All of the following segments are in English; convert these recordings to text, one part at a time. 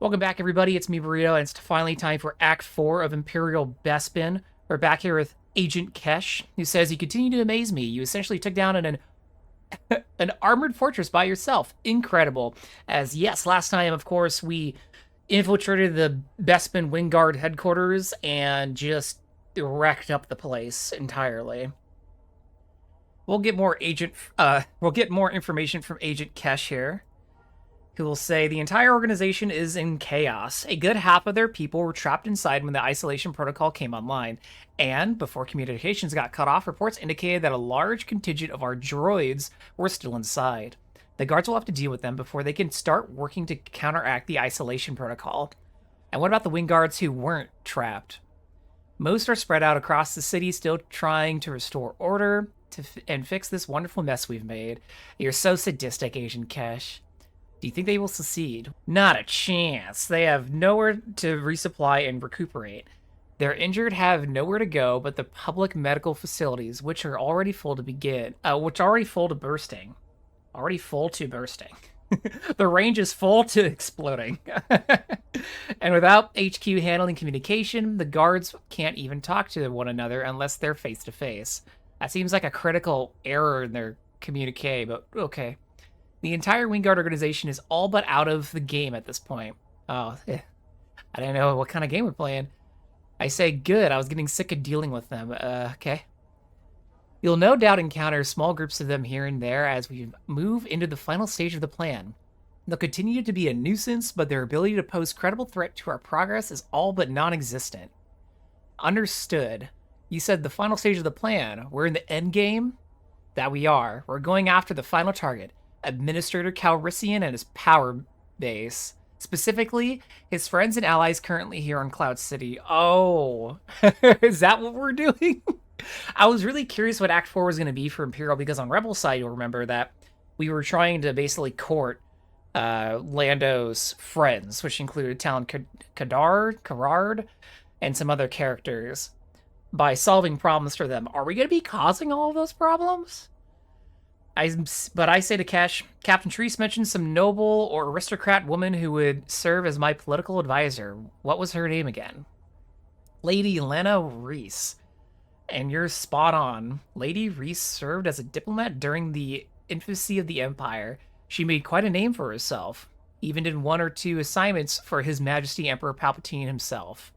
Welcome back, everybody. It's me, Burrito, and it's finally time for Act 4 of Imperial Bespin. We're back here with Agent Kesh, who says, "You continue to amaze me. You essentially took down an armored fortress by yourself. Incredible." As, yes, last time, of course, we infiltrated the Bespin Wingguard headquarters and just wrecked up the place entirely. We'll get more information from Agent Kesh here, who will say the entire organization is in chaos. A good half of their people were trapped inside when the isolation protocol came online. And before communications got cut off, reports indicated that a large contingent of our droids were still inside. The guards will have to deal with them before they can start working to counteract the isolation protocol. And what about the wing guards who weren't trapped? Most are spread out across the city, still trying to restore order and fix this wonderful mess we've made. You're so sadistic, Agent Kesh. Do you think they will succeed? Not a chance. They have nowhere to resupply and recuperate. Their injured have nowhere to go but the public medical facilities, which are already full to bursting. Already full to bursting. The range is full to exploding. And without HQ handling communication, the guards can't even talk to one another unless they're face to face. That seems like a critical error in their communique, but okay. The entire Wingguard organization is all but out of the game at this point. Oh, I didn't know what kind of game we're playing. I say good, I was getting sick of dealing with them. Okay. You'll no doubt encounter small groups of them here and there as we move into the final stage of the plan. They'll continue to be a nuisance, but their ability to pose credible threat to our progress is all but non-existent. Understood. You said the final stage of the plan. We're in the end game? That we are. We're going after the final target. Administrator Calrissian and his power base. Specifically, his friends and allies currently here on Cloud City. Oh, is that what we're doing? I was really curious what Act 4 was going to be for Imperial, because on Rebel side, you'll remember that we were trying to basically court Lando's friends, which included Talon, Karrde, and some other characters, by solving problems for them. Are we going to be causing all of those problems? But I say to Kesh, Captain Treese mentioned some noble or aristocrat woman who would serve as my political advisor. What was her name again? Lady Lena Reese. And you're spot on. Lady Reese served as a diplomat during the infancy of the Empire. She made quite a name for herself. Even did one or two assignments for His Majesty Emperor Palpatine himself.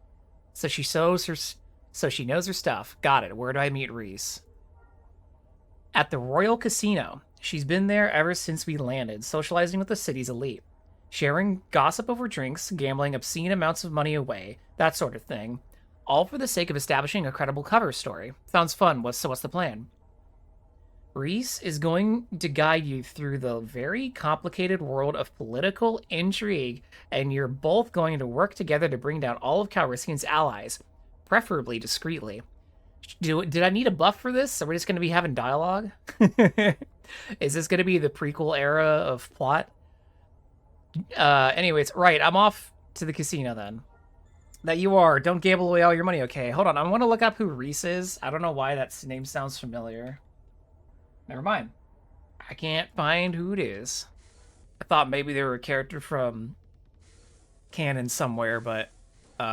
So she knows her stuff. Got it. Where do I meet Reese? At the Royal Casino. She's been there ever since we landed, socializing with the city's elite. Sharing gossip over drinks, gambling obscene amounts of money away, that sort of thing. All for the sake of establishing a credible cover story. Sounds fun. So what's the plan? Reese is going to guide you through the very complicated world of political intrigue, and you're both going to work together to bring down all of Calrissian's allies, preferably discreetly. Did I need a buff for this? Are we just going to be having dialogue? Is this going to be the prequel era of plot? Anyways, right, I'm off to the casino then. That you are. Don't gamble away all your money. Okay, hold on. I want to look up who Reese is. I don't know why that name sounds familiar. Never mind. I can't find who it is. I thought maybe they were a character from canon somewhere, but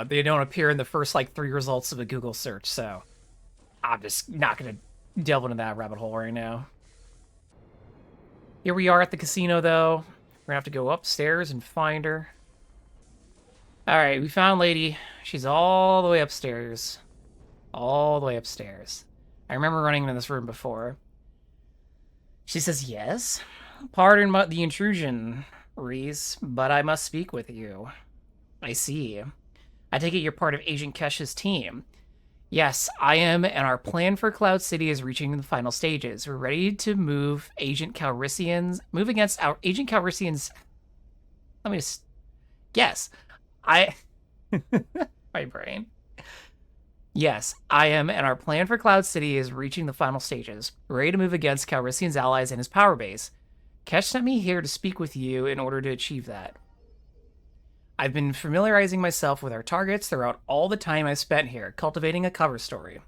they don't appear in the first, 3 results of a Google search, so I'm just not going to delve into that rabbit hole right now. Here we are at the casino, though. We're going to have to go upstairs and find her. Alright, we found Lady. She's all the way upstairs. All the way upstairs. I remember running into this room before. She says, yes? Pardon the intrusion, Reese, but I must speak with you. I see. I take it you're part of Agent Kesh's team. Yes, I am, and our plan for Cloud City is reaching the final stages. We're ready to move against our Agent Calrissian's... Let me just... Yes. My brain. Yes, I am, and our plan for Cloud City is reaching the final stages. We're ready to move against Calrissian's allies and his power base. Kesh sent me here to speak with you in order to achieve that. I've been familiarizing myself with our targets throughout all the time I've spent here, cultivating a cover story.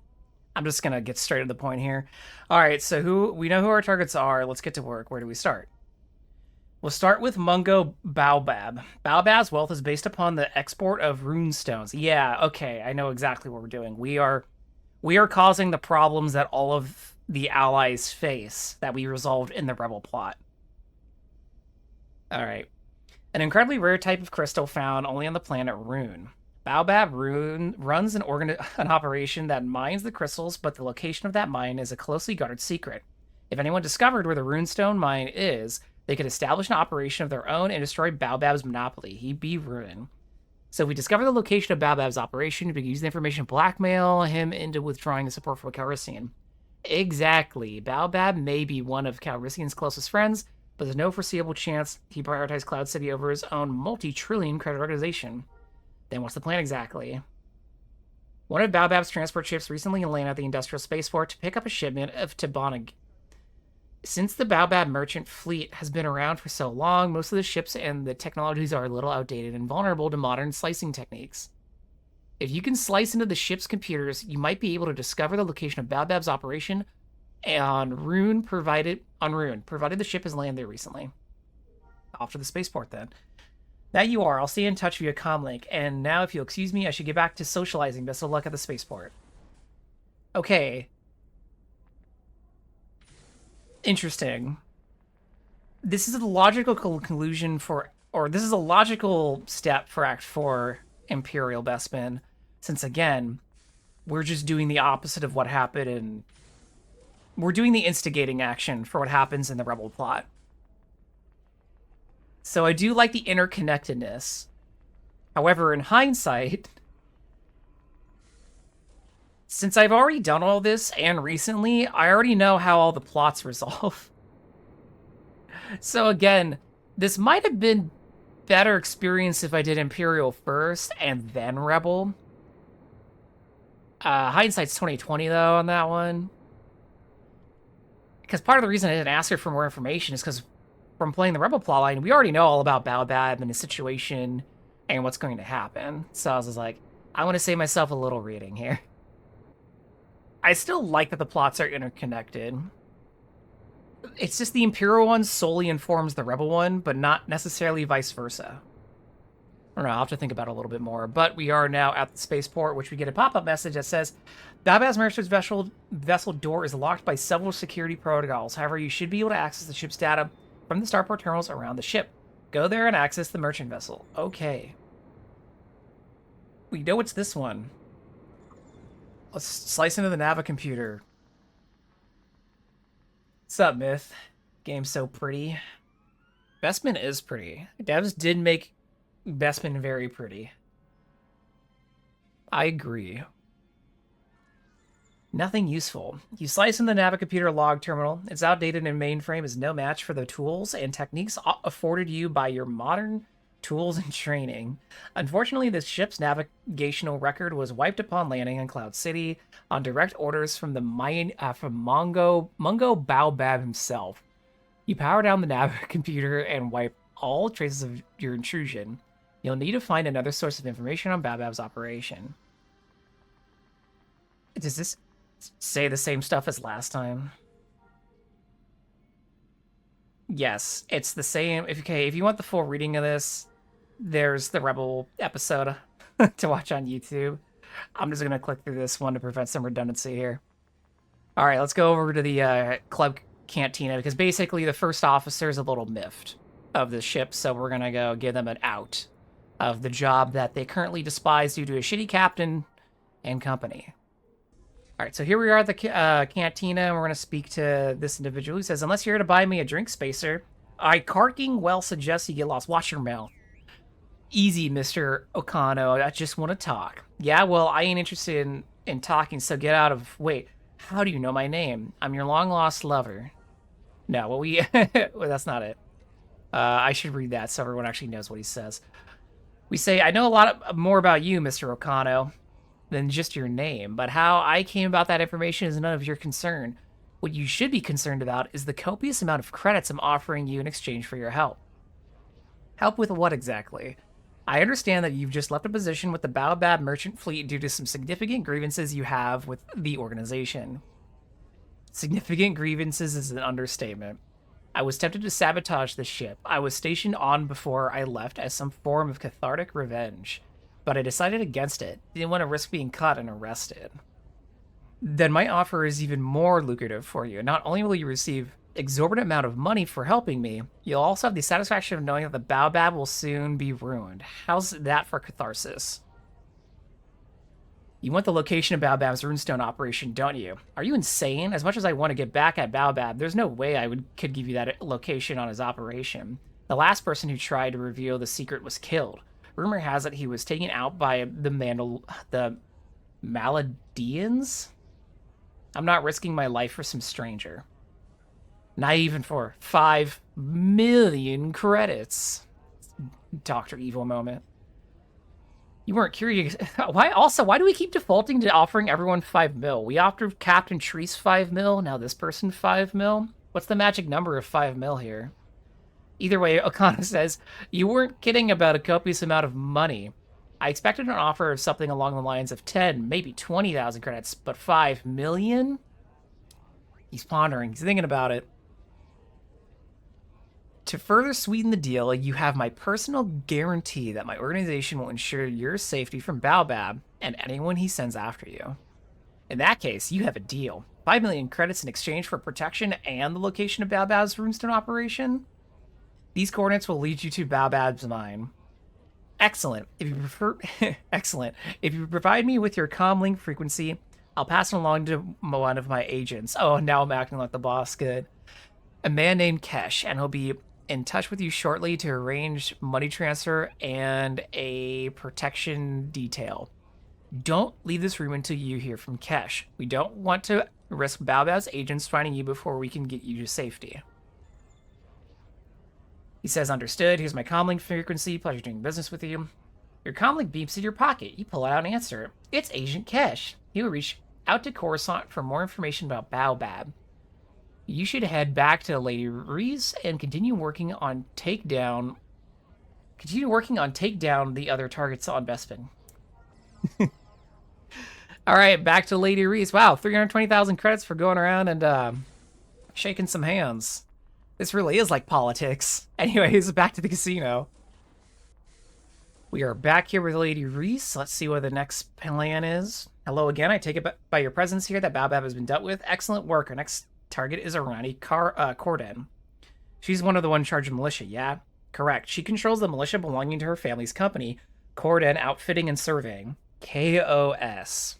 I'm just gonna get straight to the point here. Alright, so we know who our targets are. Let's get to work. Where do we start? We'll start with Mungo Baobab. Baobab's wealth is based upon the export of rune stones. Yeah, okay, I know exactly what we're doing. We are causing the problems that all of the allies face that we resolved in the rebel plot. All right. An incredibly rare type of crystal found only on the planet Rune. Baobab Rune runs an operation that mines the crystals, but the location of that mine is a closely guarded secret. If anyone discovered where the runestone mine is, they could establish an operation of their own and destroy Baobab's monopoly. He'd be ruined. So if we discover the location of Baobab's operation, we can use the information to blackmail him into withdrawing the support for Calrissian. Exactly. Baobab may be one of Calrissian's closest friends, but there's no foreseeable chance he prioritized Cloud City over his own multi-trillion credit organization. Then what's the plan exactly? One of Baobab's transport ships recently landed at the industrial spaceport to pick up a shipment of Tabanag. Since the Baobab merchant fleet has been around for so long, most of the ships and the technologies are a little outdated and vulnerable to modern slicing techniques. If you can slice into the ship's computers, you might be able to discover the location of Baobab's operation on Rune, provided the ship has landed there recently. Off to the spaceport then. That you are. I'll stay in touch via comlink. And now, if you'll excuse me, I should get back to socializing. Best of luck at the spaceport. Okay. Interesting. This is a logical conclusion for, or this is a logical step for Act 4 Imperial Bespin, since again, we're just doing the opposite of what happened in... We're doing the instigating action for what happens in the Rebel plot. So I do like the interconnectedness. However, in hindsight, since I've already done all this, and recently, I already know how all the plots resolve. So again, this might have been better experience if I did Imperial first and then Rebel. Hindsight's 2020 though on that one. Because part of the reason I didn't ask her for more information is because from playing the Rebel plotline, we already know all about Baobab and his situation and what's going to happen. So I was just like, I want to save myself a little reading here. I still like that the plots are interconnected. It's just the Imperial one solely informs the Rebel one, but not necessarily vice versa. I don't know, I'll have to think about it a little bit more. But we are now at the spaceport, which we get a pop-up message that says, Baobab's merchant's vessel door is locked by several security protocols. However, you should be able to access the ship's data from the starport terminals around the ship. Go there and access the merchant vessel. Okay. We know it's this one. Let's slice into the Nava computer. What's up, Myth? Game's so pretty. Bespin is pretty. Devs did make Bespin very pretty. I agree. Nothing useful. You slice in the Nava computer log terminal. It's outdated and mainframe is no match for the tools and techniques afforded you by your modern tools and training. Unfortunately, this ship's navigational record was wiped upon landing in Cloud City on direct orders from from Mungo Baobab himself. You power down the Nava computer and wipe all traces of your intrusion. You'll need to find another source of information on Baobab's operation. Does this say the same stuff as last time? Yes, it's the same. If you want the full reading of this, there's the Rebel episode to watch on YouTube. I'm just going to click through this one to prevent some redundancy here. All right, let's go over to the club cantina, because basically the first officer is a little miffed of the ship, so we're going to go give them an out of the job that they currently despise due to a shitty captain and company. All right, so here we are at the cantina, and we're going to speak to this individual who says, unless you're here to buy me a drink, Spacer, I carking well suggest you get lost. Watch your mouth. Easy, Mr. Okano. I just want to talk. Yeah, well, I ain't interested in talking, so get out of... Wait, how do you know my name? I'm your long-lost lover. No, well, well, that's not it. I should read that so everyone actually knows what he says. We say, I know a lot more about you, Mr. Okano, than just your name, but how I came about that information is none of your concern. What you should be concerned about is the copious amount of credits I'm offering you in exchange for your help. Help with what exactly? I understand that you've just left a position with the Baobab merchant fleet due to some significant grievances you have with the organization. Significant grievances is an understatement. I was tempted to sabotage the ship I was stationed on before I left as some form of cathartic revenge, but I decided against it. Didn't want to risk being caught and arrested. Then my offer is even more lucrative for you. Not only will you receive exorbitant amount of money for helping me, you'll also have the satisfaction of knowing that the Baobab will soon be ruined. How's that for catharsis? You want the location of Baobab's runestone operation, don't you? Are you insane? As much as I want to get back at Baobab, there's no way could give you that location on his operation. The last person who tried to reveal the secret was killed. Rumor has it he was taken out by the Maladians? I'm not risking my life for some stranger. Not even for 5 million credits. Dr. Evil moment. You weren't curious. Why do we keep defaulting to offering everyone 5 mil? We offered Captain Treese 5 mil, now this person 5 mil? What's the magic number of 5 mil here? Either way, Okana says, you weren't kidding about a copious amount of money. I expected an offer of something along the lines of 10, maybe 20,000 credits, but 5 million? He's pondering, he's thinking about it. To further sweeten the deal, you have my personal guarantee that my organization will ensure your safety from Baobab and anyone he sends after you. In that case, you have a deal. 5 million credits in exchange for protection and the location of Baobab's runestone operation? These coordinates will lead you to Baobab's mine. Excellent. If you prefer, excellent. If you provide me with your comlink frequency, I'll pass it along to one of my agents. Oh, now I'm acting like the boss. Good. A man named Kesh, and he'll be in touch with you shortly to arrange money transfer and a protection detail. Don't leave this room until you hear from Kesh. We don't want to risk Baobab's agents finding you before we can get you to safety. He says, understood. Here's my comlink frequency. Pleasure doing business with you. Your comlink beeps in your pocket. You pull it out and answer it. It's Agent Kesh. He will reach out to Coruscant for more information about Baobab. You should head back to Lady Reese and continue working on takedown the other targets on Bespin. All right, back to Lady Reese. Wow, 320,000 credits for going around and shaking some hands. This really is like politics. Anyways, back to the casino. We are back here with Lady Reese. Let's see what the next plan is. Hello again. I take it by your presence here that Baobab has been dealt with. Excellent work. Our next target is Arani Korden. She's one of the one in charge of militia, yeah? Correct. She controls the militia belonging to her family's company, Korden Outfitting and Surveying, KOS.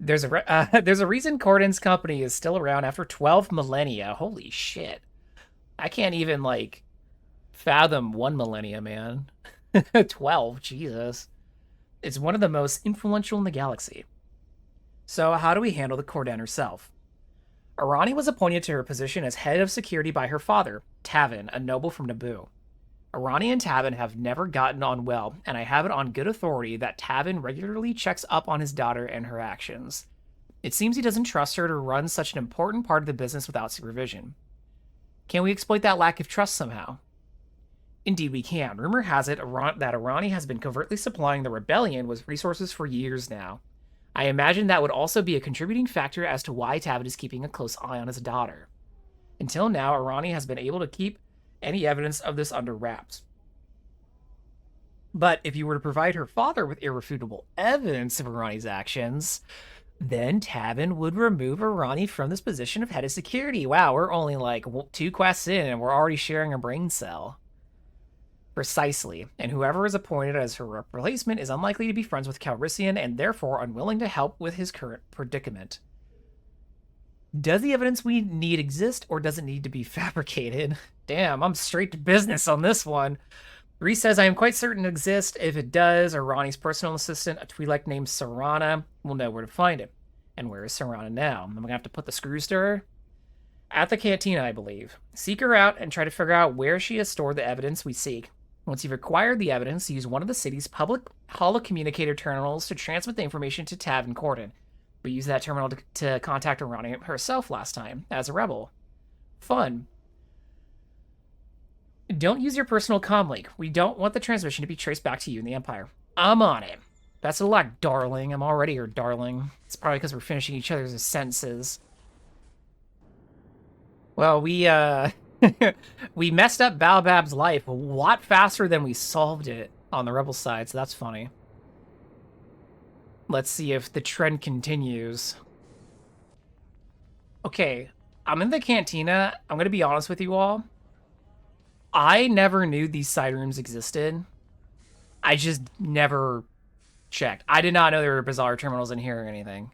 There's a reason Korden's company is still around after 12 millennia. Holy shit. I can't even, like, fathom 1 millennia, man. 12, Jesus. It's one of the most influential in the galaxy. So how do we handle the Korden herself? Arani was appointed to her position as head of security by her father, Tavin, a noble from Naboo. Arani and Tavin have never gotten on well, and I have it on good authority that Tavin regularly checks up on his daughter and her actions. It seems he doesn't trust her to run such an important part of the business without supervision. Can we exploit that lack of trust somehow? Indeed we can. Rumor has it that Arani has been covertly supplying the rebellion with resources for years now. I imagine that would also be a contributing factor as to why Tavin is keeping a close eye on his daughter. Until now, Arani has been able to keep any evidence of this under wraps. But if you were to provide her father with irrefutable evidence of Arani's actions, then Tavin would remove Arani from this position of head of security. Wow, we're only like 2 quests in and we're already sharing a brain cell. Precisely, and whoever is appointed as her replacement is unlikely to be friends with Calrissian and therefore unwilling to help with his current predicament. Does the evidence we need exist, or does it need to be fabricated? Damn, I'm straight to business on this one. Reese says, I am quite certain it exists. If it does, Arani's personal assistant, a Twi'lek named Sarana, will know where to find it. And where is Sarana now? I'm going to have to put the screws to her? At the cantina, I believe. Seek her out and try to figure out where she has stored the evidence we seek. Once you've acquired the evidence, use one of the city's public holocommunicator terminals to transmit the information to Tavin Korden. We used that terminal to contact Arani herself last time, as a rebel. Fun. Don't use your personal comlink. We don't want the transmission to be traced back to you in the Empire. I'm on it. Best of luck, darling. I'm already your darling. It's probably because we're finishing each other's sentences. Well, we We messed up Baobab's life a lot faster than we solved it on the rebel side, so that's funny. Let's see if the trend continues. Okay, I'm in the cantina. I'm gonna be honest with you all. I never knew these side rooms existed. I just never checked. I did not know there were bizarre terminals in here or anything.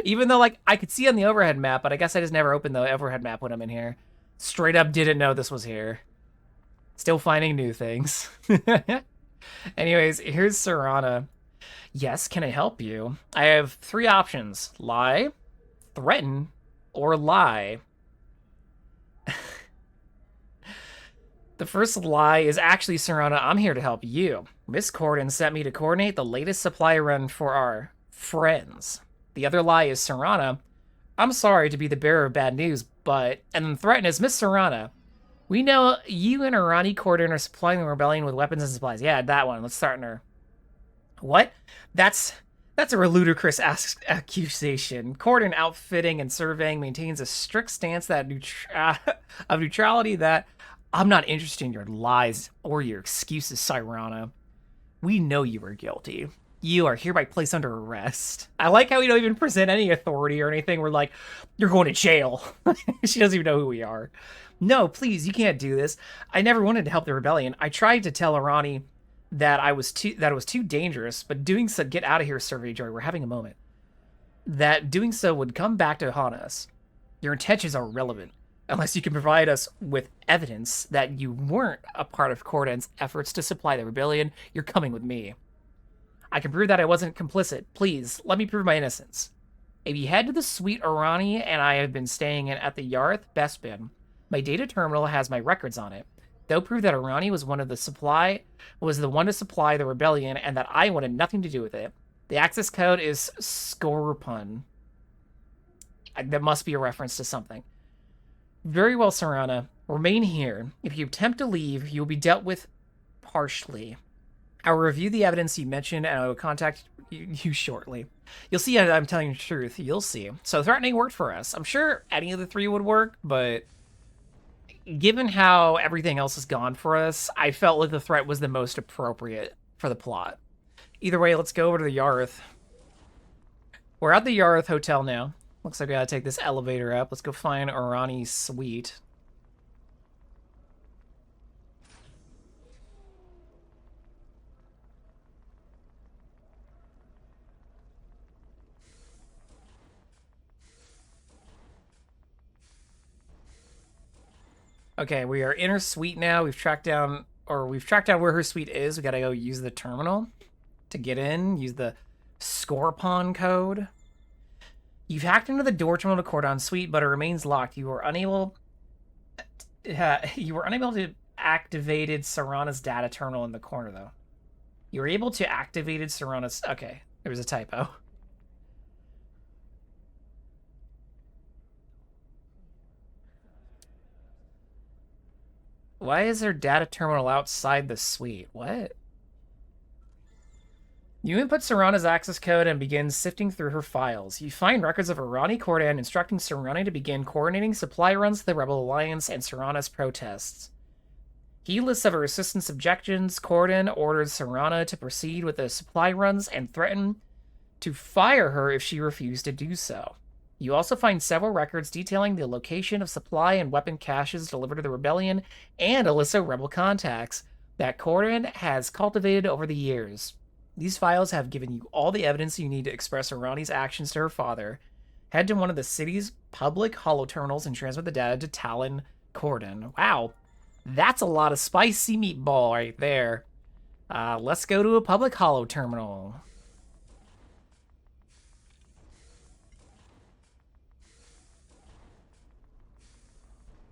Even though, like, I could see on the overhead map, but I guess I just never opened the overhead map when I'm in here. Straight up didn't know this was here. Still finding new things. Anyways, here's Serana. Yes, can I help you? I have 3 options. Lie, threaten, or lie. The first lie is actually, Serana, I'm here to help you. Miss Korden sent me to coordinate the latest supply run for our friends. The other lie is, Serana, I'm sorry to be the bearer of bad news, but... And then threaten is, Miss Serana, we know you and Arani Korden are supplying the rebellion with weapons and supplies. Yeah, that one. Let's start in her. What? That's a ludicrous accusation. Korden, outfitting and surveying, maintains a strict stance that of neutrality that... I'm not interested in your lies or your excuses, Serana. We know you were guilty. You are hereby placed under arrest. I like how we don't even present any authority or anything. We're like, you're going to jail. She doesn't even know who we are. No, please, you can't do this. I never wanted to help the rebellion. I tried to tell Arani that it was too dangerous, but doing so, get out of here, Survey Joy. We're having a moment. That doing so would come back to haunt us. Your intentions are irrelevant, unless you can provide us with evidence that you weren't a part of Korden's efforts to supply the rebellion. You're coming with me. I can prove that I wasn't complicit. Please, let me prove my innocence. If you head to the suite Arani and I have been staying in at the Yarth Bespin, my data terminal has my records on it. They'll prove that Arani was the one to supply the rebellion and that I wanted nothing to do with it. The access code is Scorpun. That must be a reference to something. Very well, Serana. Remain here. If you attempt to leave, you will be dealt with harshly. I will review the evidence you mentioned, and I will contact you shortly. You'll see I'm telling the truth. You'll see. So threatening worked for us. I'm sure any of the 3 would work, but given how everything else has gone for us, I felt like the threat was the most appropriate for the plot. Either way, let's go over to the Yarth. We're at the Yarth Hotel now. Looks like we gotta take this elevator up. Let's go find Arani's suite. Okay, we are in her suite now. We've tracked down where her suite is. We gotta go use the terminal to get in. Use the Scorpon code. You've hacked into the door terminal to Kordon's suite, but it remains locked. You were unable to activate Serana's data terminal in the corner, though. You were able to activate Serana's... Okay, there was a typo. Why is there data terminal outside the suite? What? You input Serana's access code and begin sifting through her files. You find records of Arani Korden instructing Serana to begin coordinating supply runs to the Rebel Alliance and Serana's protests. He lists of her assistant's objections. Korden orders Serana to proceed with the supply runs and threaten to fire her if she refused to do so. You also find several records detailing the location of supply and weapon caches delivered to the Rebellion and a list of Rebel contacts that Korden has cultivated over the years. These files have given you all the evidence you need to express Arani's actions to her father. Head to one of the city's public holo terminals and transmit the data to Talon Korden. Wow, that's a lot of spicy meatball right there. Let's go to a public holo terminal.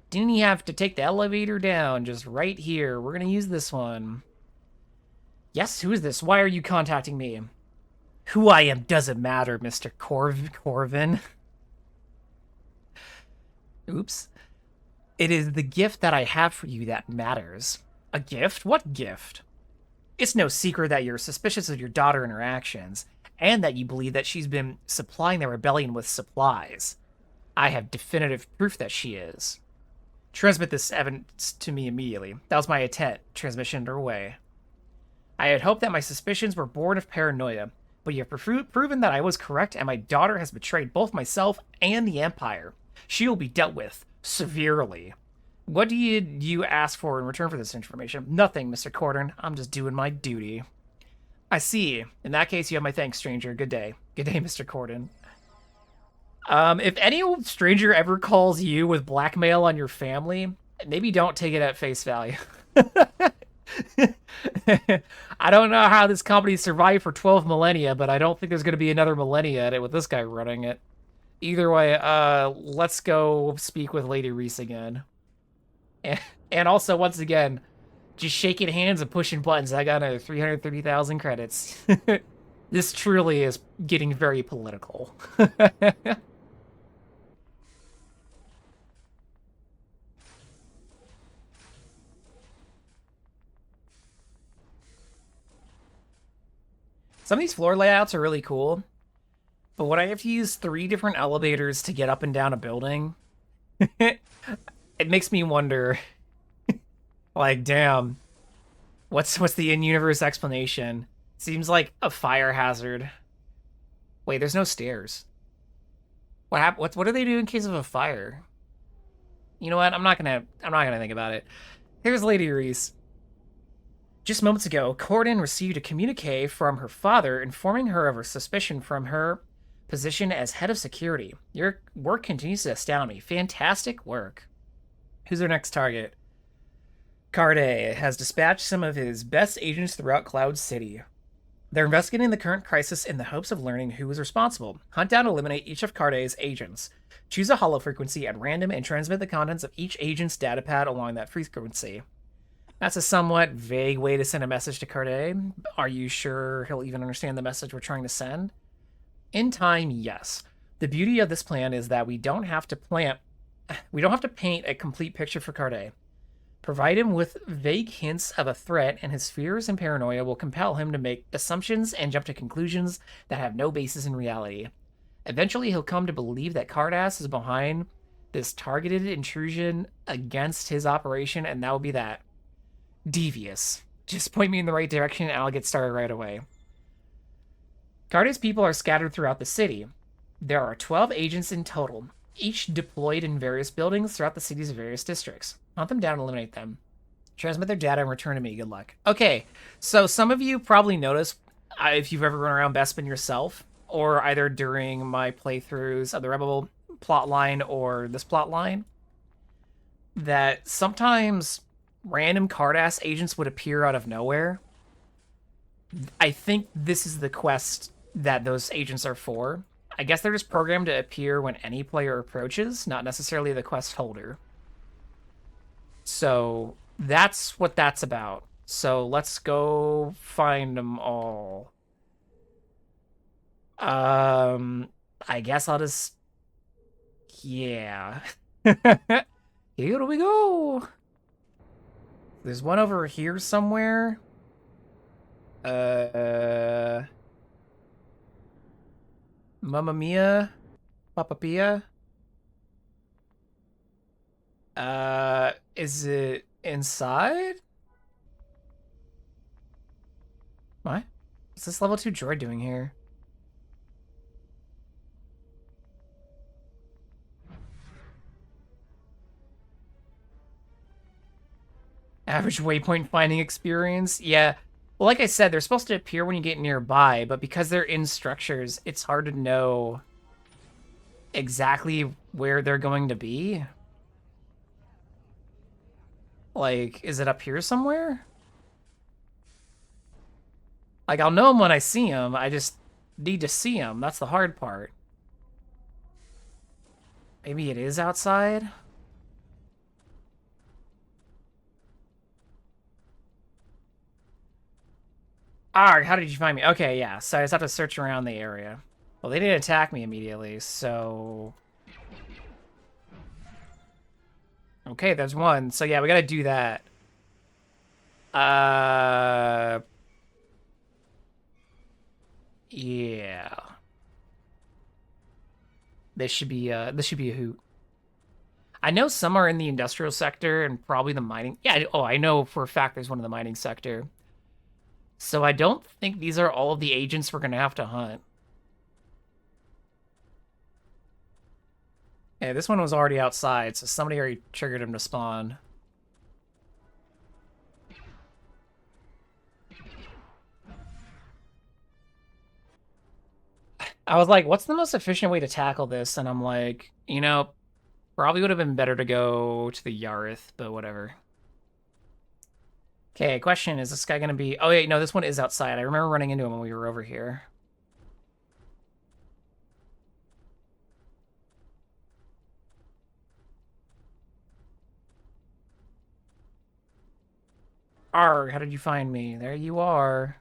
Didn't you have to take the elevator down? Just right here. We're gonna use this one. Yes, who is this? Why are you contacting me? Who I am doesn't matter, Mr. Corvin. Oops. It is the gift that I have for you that matters. A gift? What gift? It's no secret that you're suspicious of your daughter and her actions, and that you believe that she's been supplying the rebellion with supplies. I have definitive proof that she is. Transmit this evidence to me immediately. That was my intent. Transmission underway. I had hoped that my suspicions were born of paranoia, but you have proven that I was correct, and my daughter has betrayed both myself and the Empire. She will be dealt with severely. What do you ask for in return for this information? Nothing, Mr. Korden. I'm just doing my duty. I see. In that case, you have my thanks, stranger. Good day. Good day, Mr. Korden. If any stranger ever calls you with blackmail on your family, maybe don't take it at face value. I don't know how this company survived for 12 millennia, but I don't think there's going to be another millennia at it with this guy running it. Either way, let's go speak with Lady Reese again. And also, once again, just shaking hands and pushing buttons. I got another 330,000 credits. This truly is getting very political. Some of these floor layouts are really cool, but when I have to use 3 different elevators to get up and down a building, it makes me wonder, like, damn, what's the in-universe explanation? Seems like a fire hazard. Wait, there's no stairs. What do they do in case of a fire? You know what? I'm not gonna think about it. Here's Lady Reese. Just moments ago, Korden received a communique from her father informing her of her suspicion from her position as head of security. Your work continues to astound me. Fantastic work. Who's our next target? Karrde has dispatched some of his best agents throughout Cloud City. They're investigating the current crisis in the hopes of learning who is responsible. Hunt down and eliminate each of Karrde's agents. Choose a hollow frequency at random and transmit the contents of each agent's datapad along that frequency. That's a somewhat vague way to send a message to Karrde. Are you sure he'll even understand the message we're trying to send? In time, yes. The beauty of this plan is that we don't have to paint a complete picture for Karrde. Provide him with vague hints of a threat, and his fears and paranoia will compel him to make assumptions and jump to conclusions that have no basis in reality. Eventually, he'll come to believe that Karrde is behind this targeted intrusion against his operation, and that will be that. Devious. Just point me in the right direction and I'll get started right away. Karrde's people are scattered throughout the city. There are 12 agents in total, each deployed in various buildings throughout the city's various districts. Hunt them down and eliminate them. Transmit their data and return to me. Good luck. Okay, so some of you probably noticed, if you've ever run around Bespin yourself, or either during my playthroughs of the Rebel plotline or this plotline, that sometimes random Karrde agents would appear out of nowhere. I think this is the quest that those agents are for. I guess they're just programmed to appear when any player approaches, not necessarily the quest holder. So that's what that's about. So let's go find them all. I guess I'll just... Yeah. Here we go. There's one over here somewhere. Mamma Mia. Papa Pia. Is it inside? What? What's this level 2 droid doing here? Average waypoint finding experience? Yeah. Well, like I said, they're supposed to appear when you get nearby, but because they're in structures, it's hard to know exactly where they're going to be. Like, is it up here somewhere? Like, I'll know them when I see them. I just need to see them. That's the hard part. Maybe it is outside? Ah, how did you find me? Okay, yeah, so I just have to search around the area. Well, they didn't attack me immediately, so... Okay, there's one. So yeah, we gotta do that. Yeah. This should be a hoot. I know some are in the industrial sector and probably the mining. Yeah, oh, I know for a fact there's one in the mining sector. So I don't think these are all of the agents we're going to have to hunt. Yeah, this one was already outside, so somebody already triggered him to spawn. I was like, what's the most efficient way to tackle this? And I'm like, you know, probably would have been better to go to the Yarith, but whatever. Okay, question, is this guy going to be... Oh, wait, no, this one is outside. I remember running into him when we were over here. Arg, how did you find me? There you are.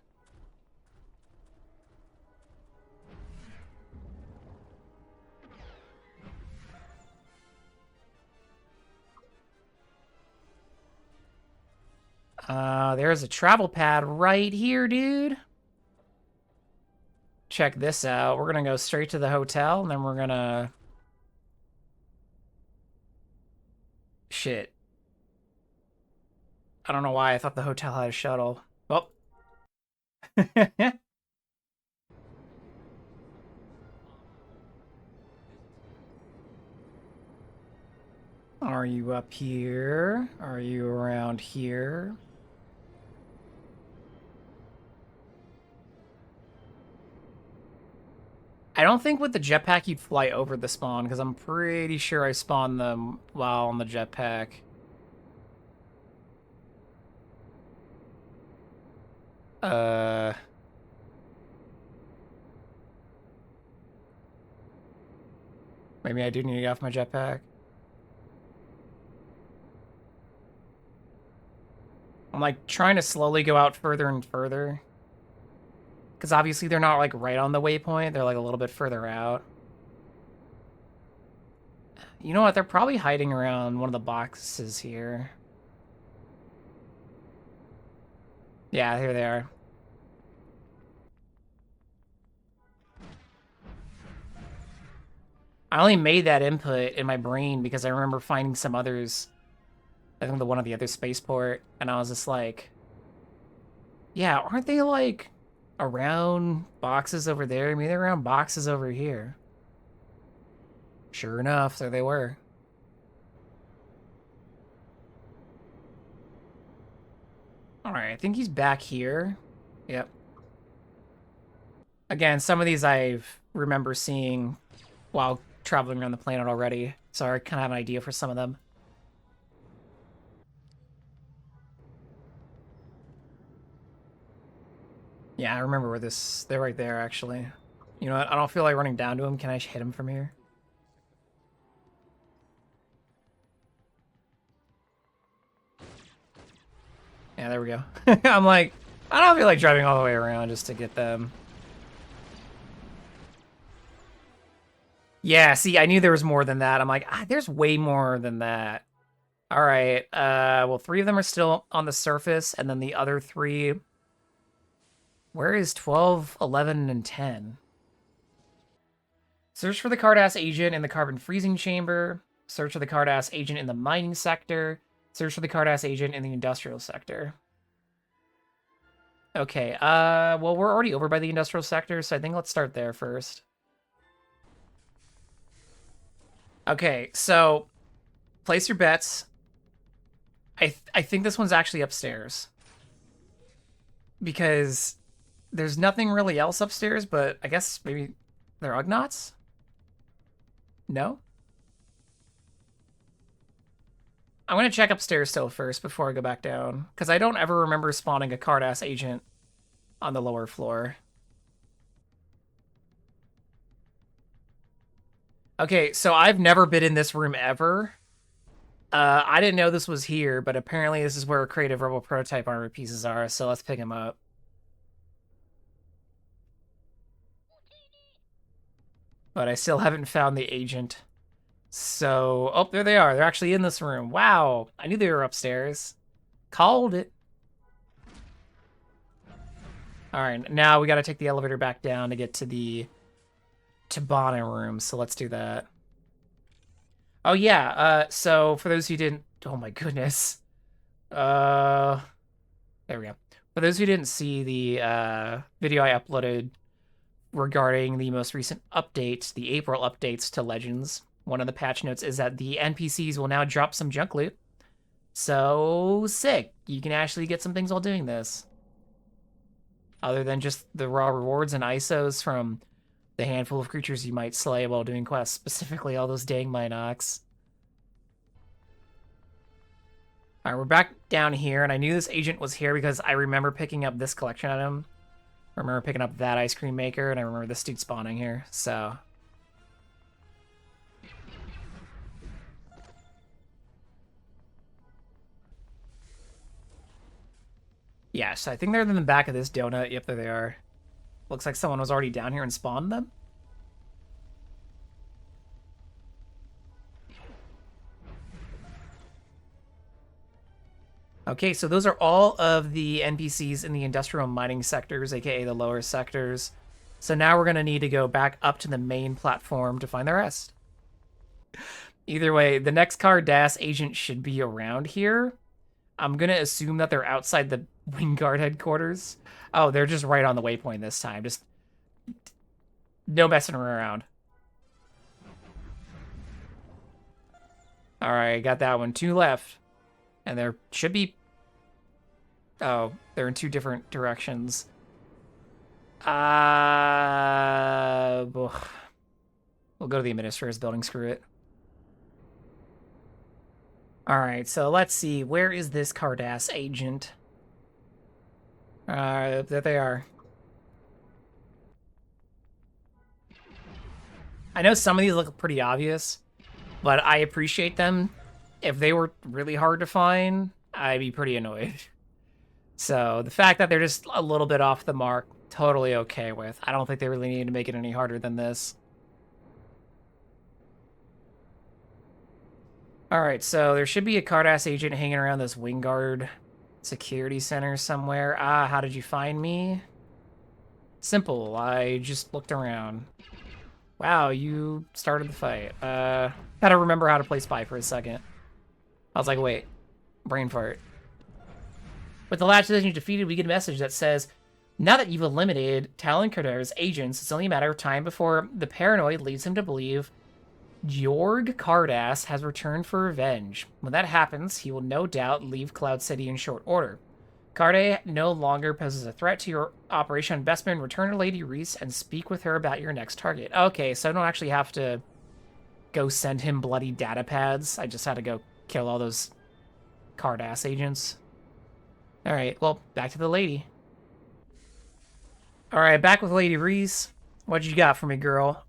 There's a travel pad right here, dude. Check this out. We're gonna go straight to the hotel, and then we're gonna... Shit. I don't know why I thought the hotel had a shuttle. Well. Are you up here? Are you around here? I don't think with the jetpack you'd fly over the spawn, because I'm pretty sure I spawned them while on the jetpack. Maybe I do need to get off my jetpack. I'm like trying to slowly go out further and further. Because obviously they're not like right on the waypoint. They're like a little bit further out. You know what? They're probably hiding around one of the boxes here. Yeah, here they are. I only made that input in my brain because I remember finding some others. I think the one at the other spaceport. And I was just like, yeah, aren't they like around boxes over there? Maybe they're around boxes over here. Sure enough, there they were. All right, I think he's back here. Yep. Again, some of these I remember seeing while traveling around the planet already, so I kind of have an idea for some of them. Yeah, I remember where this... They're right there, actually. You know what? I don't feel like running down to him. Can I hit him from here? Yeah, there we go. I'm like, I don't feel like driving all the way around just to get them. Yeah, see, I knew there was more than that. I'm like, there's way more than that. All right. Well, 3 of them are still on the surface, and then the other 3... Where is 12, 11, and 10? Search for the Karrde agent in the carbon freezing chamber. Search for the Karrde agent in the mining sector. Search for the Karrde agent in the industrial sector. Okay, well, we're already over by the industrial sector, so I think let's start there first. Okay, so place your bets. I think this one's actually upstairs. Because there's nothing really else upstairs, but I guess maybe they're Ugnaughts? No? I'm going to check upstairs still first before I go back down, because I don't ever remember spawning a Karrde agent on the lower floor. Okay, so I've never been in this room ever. I didn't know this was here, but apparently this is where creative rebel prototype armor pieces are, so let's pick them up. But I still haven't found the agent. So, oh, there they are. They're actually in this room. Wow, I knew they were upstairs. Called it. All right, now we got to take the elevator back down to get to the Tabana room, so let's do that. Oh yeah, so for those who didn't, oh my goodness. Uh, there we go. For those who didn't see the video I uploaded regarding the most recent updates, the April updates to Legends, one of the patch notes is that the NPCs will now drop some junk loot. So sick. You can actually get some things while doing this. Other than just the raw rewards and ISOs from the handful of creatures you might slay while doing quests, specifically all those dang Minox. Alright, we're back down here, and I knew this agent was here because I remember picking up this collection item. I remember picking up that ice cream maker, and I remember this dude spawning here, so... Yeah, so I think they're in the back of this donut. Yep, there they are. Looks like someone was already down here and spawned them. Okay, so those are all of the NPCs in the industrial mining sectors, aka the lower sectors. So now we're going to need to go back up to the main platform to find the rest. Either way, the next Karrde agent should be around here. I'm going to assume that they're outside the Wingguard headquarters. Oh, they're just right on the waypoint this time. Just no messing around. All right, got that one. 2 left. And there should be... Oh, they're in 2 different directions. We'll go to the Administrator's building, screw it. Alright, so let's see. Where is this Karrde agent? There they are. I know some of these look pretty obvious, but I appreciate them. If they were really hard to find, I'd be pretty annoyed. So the fact that they're just a little bit off the mark, totally okay with. I don't think they really need to make it any harder than this. Alright, so there should be a Karrde agent hanging around this Wingguard security center somewhere. Ah, how did you find me? Simple, I just looked around. Wow, you started the fight. Gotta remember how to play Spy for a second. I was like, wait, brain fart. With the last decision you defeated, we get a message that says, now that you've eliminated Talon Karrde's agents, it's only a matter of time before the paranoid leads him to believe Jorg Karrde has returned for revenge. When that happens, he will no doubt leave Cloud City in short order. Karrde no longer poses a threat to your operation on Bespin. Return to Lady Reese and speak with her about your next target. Okay, so I don't actually have to go send him bloody data pads. I just had to go kill all those Karrde agents. Alright, well, back to the lady. Alright, back with Lady Reese. What you got for me, girl?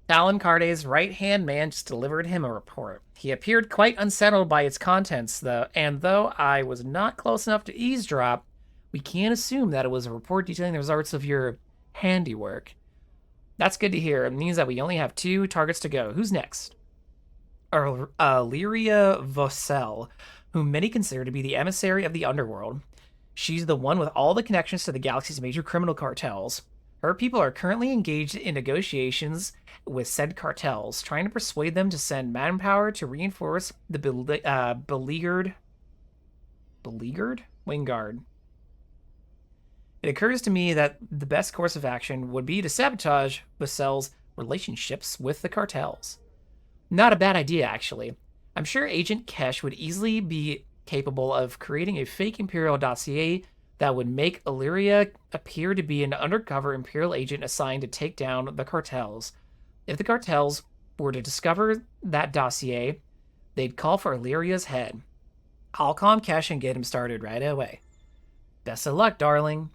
Talon Karrde's right-hand man just delivered him a report. He appeared quite unsettled by its contents, though, and though I was not close enough to eavesdrop, we can assume that it was a report detailing the results of your handiwork. That's good to hear. It means that we only have 2 targets to go. Who's next? Aleeria Voh'sel, whom many consider to be the emissary of the underworld. She's the one with all the connections to the galaxy's major criminal cartels. Her people are currently engaged in negotiations with said cartels, trying to persuade them to send manpower to reinforce the beleaguered Wingguard. It occurs to me that the best course of action would be to sabotage Voh'sel's relationships with the cartels. Not a bad idea, actually. I'm sure Agent Kesh would easily be capable of creating a fake Imperial dossier that would make Aleeria appear to be an undercover Imperial agent assigned to take down the cartels. If the cartels were to discover that dossier, they'd call for Aleeria's head. I'll calm Kesh and get him started right away. Best of luck, darling.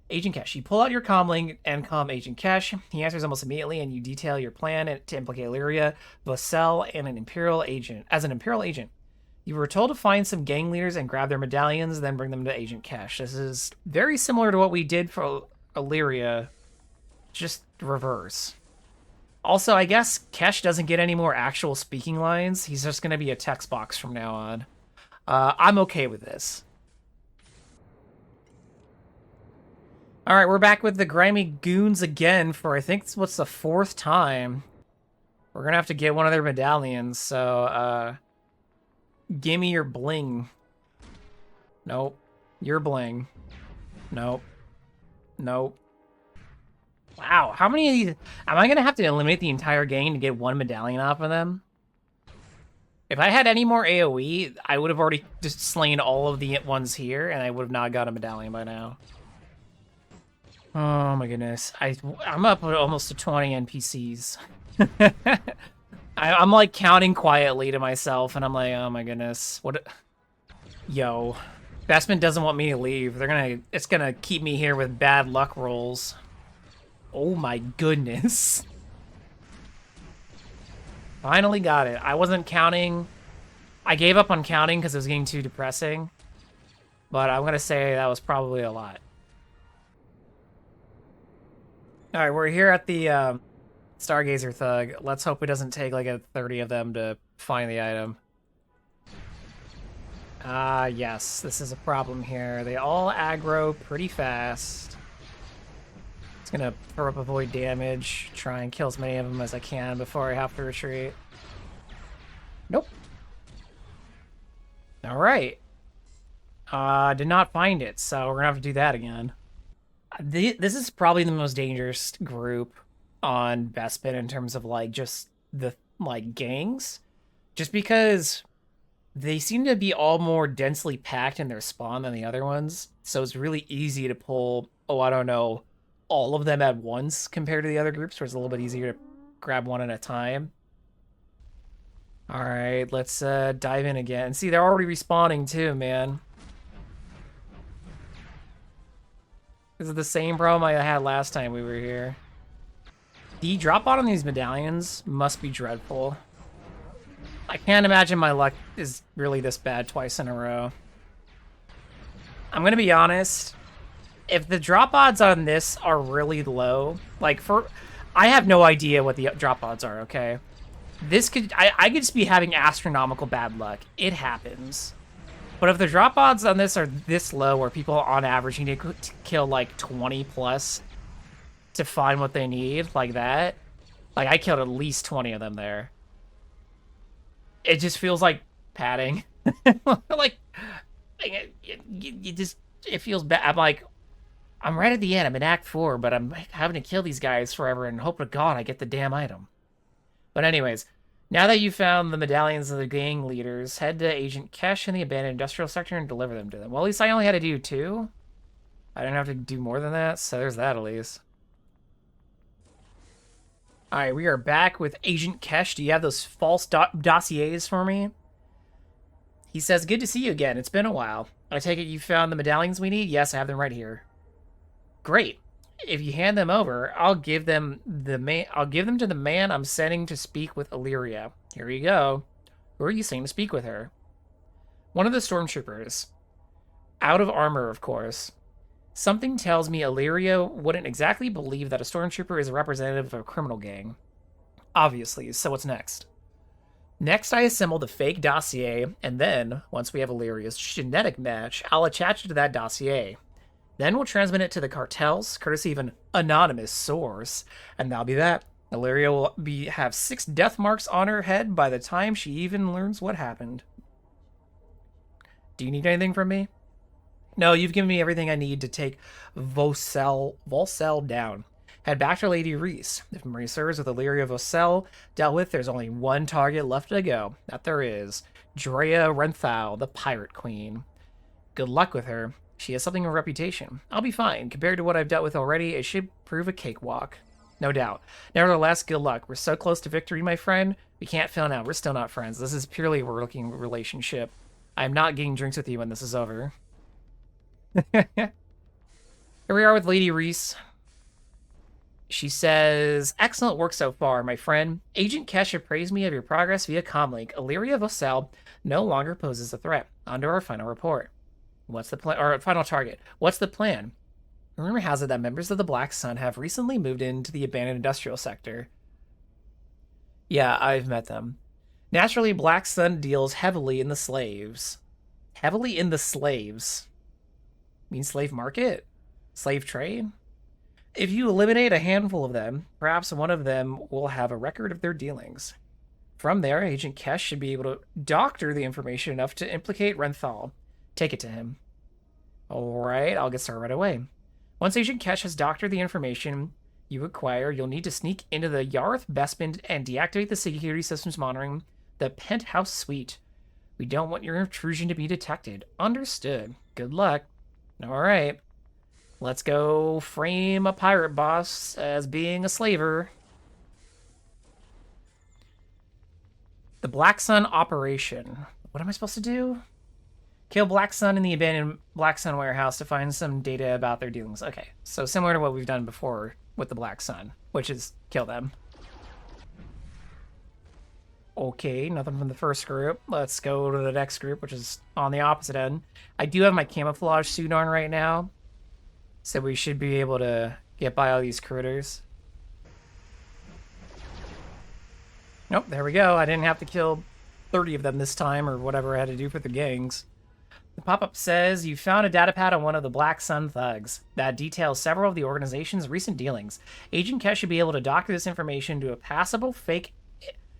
Agent Kesh, you pull out your comlink and calm Agent Kesh. He answers almost immediately, and you detail your plan to implicate Aleeria, Voh'sel, and an Imperial agent. As an Imperial agent, you were told to find some gang leaders and grab their medallions, then bring them to Agent Kesh. This is very similar to what we did for Aleeria, just reverse. Also, I guess Kesh doesn't get any more actual speaking lines. He's just going to be a text box from now on. I'm okay with this. All right, we're back with the grimy goons again for, I think, what's the 4th time. We're gonna have to get one of their medallions, so, give me your bling. Nope. Your bling. Nope. Nope. Wow, how many of these... Am I gonna have to eliminate the entire gang to get one medallion off of them? If I had any more AoE, I would have already just slain all of the ones here, and I would have not got a medallion by now. Oh my goodness. I'm up almost to 20 NPCs. I'm like counting quietly to myself, and I'm like, oh my goodness. What? Yo. Bespin doesn't want me to leave. It's gonna keep me here with bad luck rolls. Oh my goodness. Finally got it. I wasn't counting. I gave up on counting because it was getting too depressing. But I'm gonna say that was probably a lot. Alright, we're here at the Stargazer Thug. Let's hope it doesn't take like 30 of them to find the item. Ah, yes, this is a problem here. They all aggro pretty fast. It's gonna throw up a void damage, try and kill as many of them as I can before I have to retreat. Nope. Alright. Did not find it, so we're gonna have to do that again. This is probably the most dangerous group on Bespin in terms of like just the like gangs. Just because they seem to be all more densely packed in their spawn than the other ones. So it's really easy to pull, oh, I don't know, all of them at once compared to the other groups where it's a little bit easier to grab one at a time. All right, let's dive in again. See, they're already respawning too, man. This is the same problem I had last time we were here. The drop out on these medallions must be dreadful. I can't imagine my luck is really this bad twice in a row. I'm gonna be honest. If the drop odds on this are really low, like I have no idea what the drop odds are, okay? This could, I could just be having astronomical bad luck. It happens. But if the drop odds on this are this low, where people on average need to kill like 20 plus to find what they need, like that, like I killed at least 20 of them there. It just feels like padding. Like, you just, it feels bad. I'm like, I'm right at the end. I'm in Act 4, but I'm having to kill these guys forever and hope to God I get the damn item. But anyways, now that you found the medallions of the gang leaders, head to Agent Kesh in the abandoned industrial sector and deliver them to them. Well, at least I only had to do 2. I didn't have to do more than that, so there's that at least. Alright, we are back with Agent Kesh. Do you have those false dossiers for me? He says, good to see you again. It's been a while. I take it you found the medallions we need? Yes, I have them right here. Great. If you hand them over, I'll give them to the man I'm sending to speak with Aleeria. Here you go. Who are you sending to speak with her? One of the stormtroopers. Out of armor, of course. Something tells me Aleeria wouldn't exactly believe that a stormtrooper is a representative of a criminal gang. Obviously, so what's next? Next, I assemble the fake dossier, and then, once we have Aleeria's genetic match, I'll attach it to that dossier. Then we'll transmit it to the cartels, courtesy of an anonymous source, and that'll be that. Aleeria will have 6 death marks on her head by the time she even learns what happened. Do you need anything from me? No, you've given me everything I need to take Voh'sel down. Head back to Lady Reese. If memory serves, with Aleeria Voh'sel dealt with, there's only one target left to go. That there is. Drea Renthal, the Pirate Queen. Good luck with her. She has something of a reputation. I'll be fine. Compared to what I've dealt with already, it should prove a cakewalk. No doubt. Nevertheless, good luck. We're so close to victory, my friend. We can't fail now. We're still not friends. This is purely a working relationship. I'm not getting drinks with you when this is over. Here we are with Lady Reese. She says, excellent work so far, my friend. Agent Kesh appraised me of your progress via comlink. Aleeria Voh'sel no longer poses a threat. On to our final report. What's the plan? Or final target. What's the plan? Rumor has it that members of the Black Sun have recently moved into the abandoned industrial sector. Yeah, I've met them. Naturally, Black Sun deals heavily in the slaves. Heavily in the slaves? Mean slave market? Slave trade? If you eliminate a handful of them, perhaps one of them will have a record of their dealings. From there, Agent Kesh should be able to doctor the information enough to implicate Renthal. Take it to him. Alright, I'll get started right away. Once Agent Kesh has doctored the information you acquire, you'll need to sneak into the Yarth Bespin and deactivate the security systems monitoring the penthouse suite. We don't want your intrusion to be detected. Understood. Good luck. Alright. Let's go frame a pirate boss as being a slaver. The Black Sun operation. What am I supposed to do? Kill Black Sun in the abandoned Black Sun warehouse to find some data about their dealings. Okay, so similar to what we've done before with the Black Sun, which is kill them. Okay, nothing from the first group. Let's go to the next group, which is on the opposite end. I do have my camouflage suit on right now, so we should be able to get by all these critters. Nope, there we go. I didn't have to kill 30 of them this time, or whatever I had to do for the gangs. The pop-up says, you found a datapad on one of the Black Sun thugs that details several of the organization's recent dealings. Agent Kesh should be able to doctor this information to a passable fake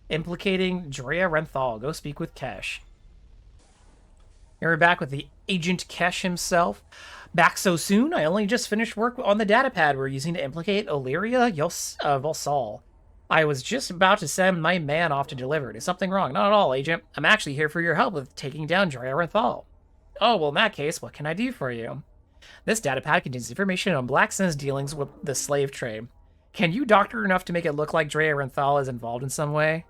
implicating Drea Renthal. Go speak with Kesh. Here we're back with the Agent Kesh himself. Back so soon? I only just finished work on the datapad we're using to implicate Aleeria Voh'sel. I was just about to send my man off to deliver it. Is something wrong? Not at all, Agent. I'm actually here for your help with taking down Drea Renthal. Oh, well, in that case, what can I do for you? This datapad contains information on Black Sun's dealings with the slave trade. Can you doctor enough to make it look like Drea Renthal is involved in some way?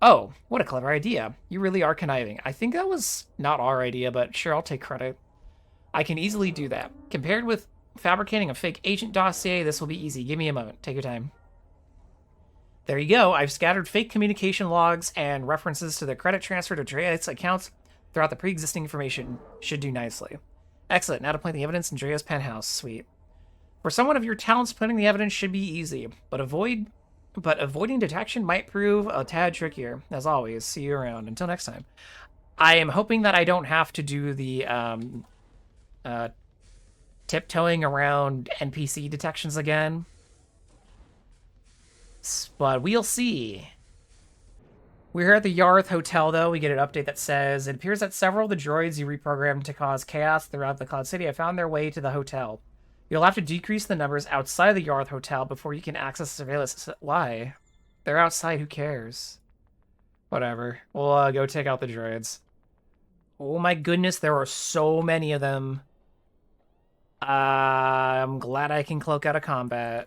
Oh, what a clever idea. You really are conniving. I think that was not our idea, but sure, I'll take credit. I can easily do that. Compared with fabricating a fake agent dossier, this will be easy. Give me a moment. Take your time. There you go. I've scattered fake communication logs and references to the credit transfer to Drea's accounts throughout the pre-existing information. Should do nicely. Excellent. Now to plant the evidence in Drea's penthouse. Sweet. For someone of your talents, planting the evidence should be easy, but avoiding detection might prove a tad trickier. As always, see you around. Until next time. I am hoping that I don't have to do the tiptoeing around NPC detections again. But we'll see. We're here at the Yarth Hotel, though. We get an update that says, it appears that several of the droids you reprogrammed to cause chaos throughout the Cloud City have found their way to the hotel. You'll have to decrease the numbers outside the Yarth Hotel before you can access surveillance. Why? They're outside, who cares? Whatever. We'll go take out the droids. Oh my goodness, there are so many of them. I'm glad I can cloak out of combat.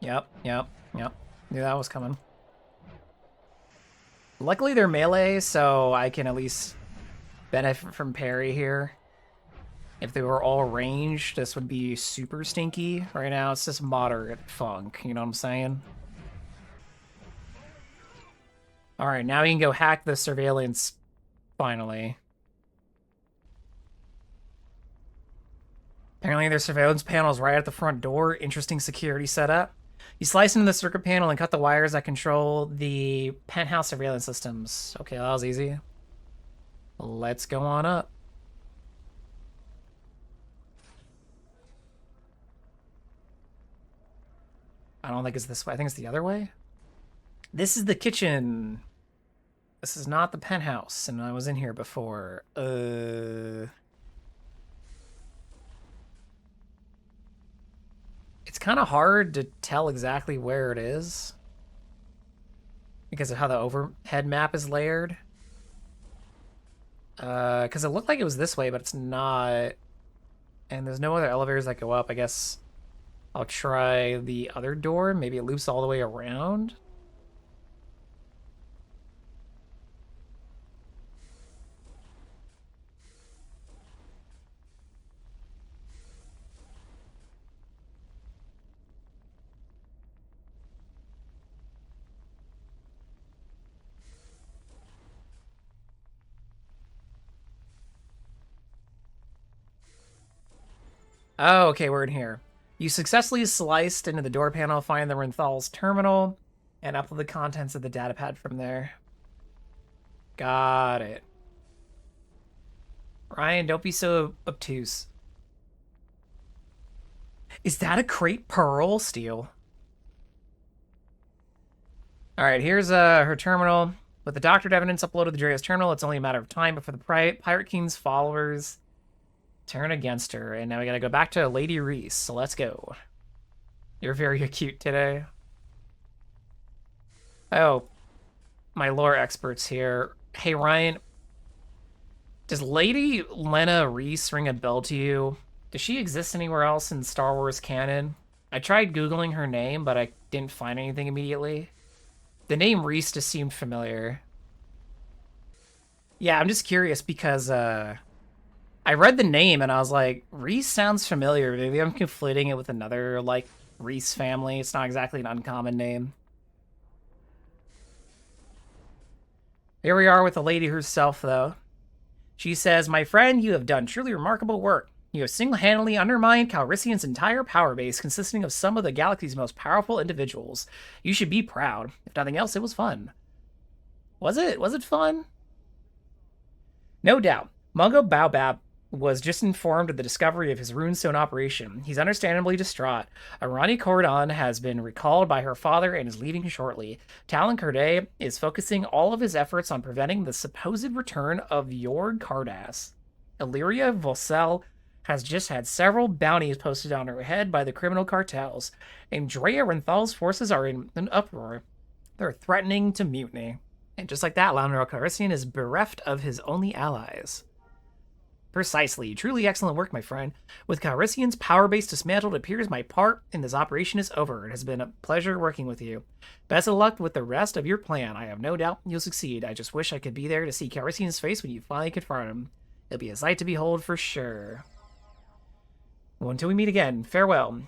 Yep. Knew that was coming. Luckily they're melee, so I can at least benefit from parry here. If they were all ranged, this would be super stinky. Right now it's just moderate funk, you know what I'm saying? Alright, now we can go hack the surveillance, finally. Apparently there's surveillance panels right at the front door. Interesting security setup. You slice into the circuit panel and cut the wires that control the penthouse surveillance systems. Okay, that was easy. Let's go on up. I don't think it's this way. I think it's the other way. This is the kitchen. This is not the penthouse, and I was in here before. It's kind of hard to tell exactly where it is because of how the overhead map is layered. Because it looked like it was this way, but it's not. And there's no other elevators that go up. I guess I'll try the other door. Maybe it loops all the way around. Oh, okay, we're in here. You successfully sliced into the door panel, find the Renthal's terminal, and upload the contents of the datapad from there. Got it. Ryan, don't be so obtuse. Is that a crate pearl? Steel. All right, here's her terminal. With the doctored evidence uploaded to Drea's terminal, it's only a matter of time before the Pirate King's followers turn against her. And now we gotta go back to Lady Reese, so let's go. You're very acute today. Oh, my lore experts here. Hey, Ryan, does Lady Lena Reese ring a bell to you? Does she exist anywhere else in Star Wars canon? I tried Googling her name, but I didn't find anything immediately. The name Reese just seemed familiar. Yeah, I'm just curious because I read the name and I was like, Reese sounds familiar. Maybe I'm conflating it with another, like, Reese family. It's not exactly an uncommon name. Here we are with the lady herself, though. She says, "My friend, you have done truly remarkable work. You have single-handedly undermined Calrissian's entire power base, consisting of some of the galaxy's most powerful individuals. You should be proud. If nothing else, it was fun." Was it? Was it fun? No doubt. Mungo Baobab was just informed of the discovery of his runestone operation. He's understandably distraught. Arani Korden has been recalled by her father and is leaving shortly. Talon Karrde is focusing all of his efforts on preventing the supposed return of Yorg Kardas. Aleeria Voh'sel has just had several bounties posted on her head by the criminal cartels, and Drea Renthal's forces are in an uproar. They're threatening to mutiny. And just like that, Lando Calrissian is bereft of his only allies. Precisely. Truly excellent work, my friend. With Calrissian's power base dismantled, it appears my part in this operation is over. It has been a pleasure working with you. Best of luck with the rest of your plan. I have no doubt you'll succeed. I just wish I could be there to see Calrissian's face when you finally confront him. It'll be a sight to behold for sure. Well, until we meet again, farewell.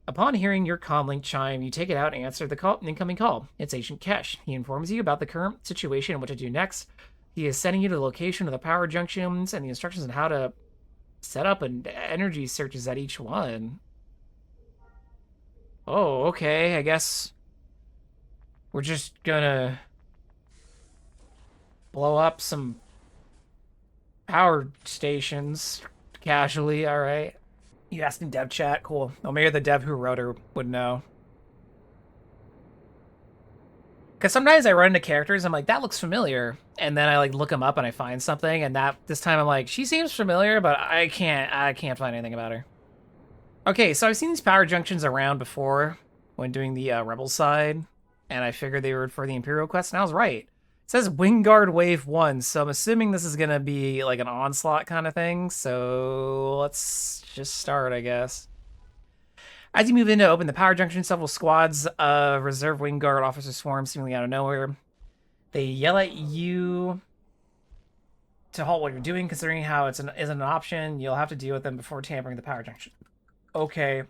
Upon hearing your comlink chime, you take it out and answer the incoming call. It's Agent Kesh. He informs you about the current situation and what to do next. He is sending you to the location of the power junctions and the instructions on how to set up and energy searches at each one. Oh, okay. I guess we're just gonna blow up some power stations casually. All right. You asked in dev chat. Cool. Well, maybe the dev who wrote her would know. Because sometimes I run into characters, I'm like, that looks familiar. And then I like look them up and I find something, and this time I'm like, she seems familiar, but I can't find anything about her. Okay, so I've seen these power junctions around before when doing the Rebel side, and I figured they were for the Imperial quest, and I was right. It says Wingguard Wave 1, so I'm assuming this is gonna be like an onslaught kind of thing, so let's just start, I guess. As you move in to open the power junction, several squads of reserve Wingguard officers swarm seemingly out of nowhere. They yell at you to halt what you're doing, considering how isn't an option. You'll have to deal with them before tampering the power junction. Okay.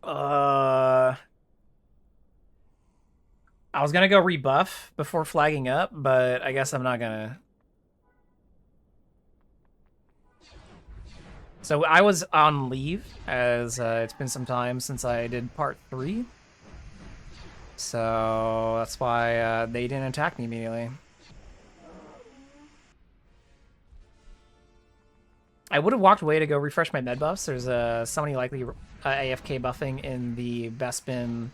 I was gonna go rebuff before flagging up, but I guess I'm not gonna. So I was on leave, as it's been some time since I did part 3. So that's why they didn't attack me immediately. I would have walked away to go refresh my med buffs. There's somebody likely AFK buffing in the Bespin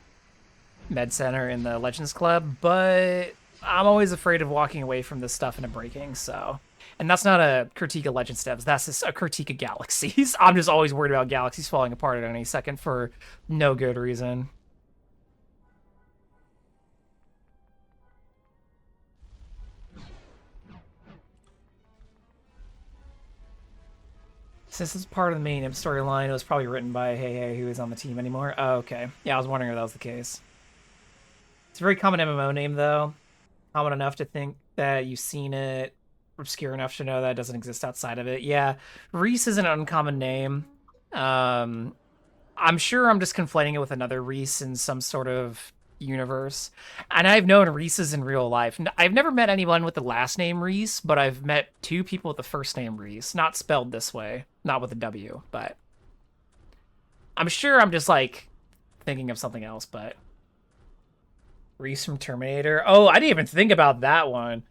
med center in the Legends Club, but I'm always afraid of walking away from this stuff and it breaking, so... And that's not a critique of Legends devs, that's just a critique of Galaxies. I'm just always worried about Galaxies falling apart at any second for no good reason. Since this is part of the main storyline, it was probably written by Hey, who is on the team anymore. Oh, okay. Yeah, I was wondering if that was the case. It's a very common MMO name, though. Common enough to think that you've seen it. Obscure enough to know that it doesn't exist outside of it. Yeah, Reese is an uncommon name. I'm sure I'm just conflating it with another Reese in some sort of universe. And I've known Reeses in real life. I've never met anyone with the last name Reese, but I've met 2 people with the first name Reese. Not spelled this way. Not with a W, but... I'm sure I'm just, like, thinking of something else, but... Reese from Terminator. Oh, I didn't even think about that one.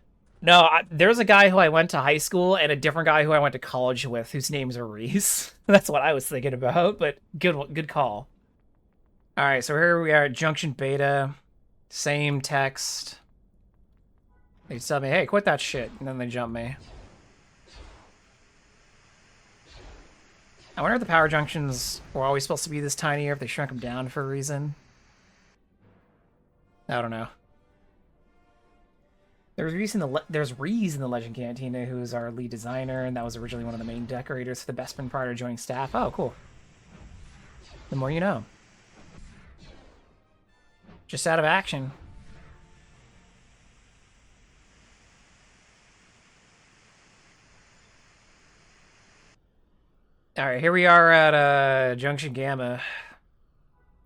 No, there's a guy who I went to high school and a different guy who I went to college with whose names are Reese. That's what I was thinking about, but good call. All right, so here we are at Junction Beta. Same text. They tell me, hey, quit that shit, and then they jump me. I wonder if the power junctions were always supposed to be this tiny or if they shrunk them down for a reason. I don't know. There's Reese in the Legend Cantina, who's our lead designer, and that was originally one of the main decorators for the Bespin prior to joining staff. Oh, cool. The more you know. Just out of action. All right, here we are at Junction Gamma.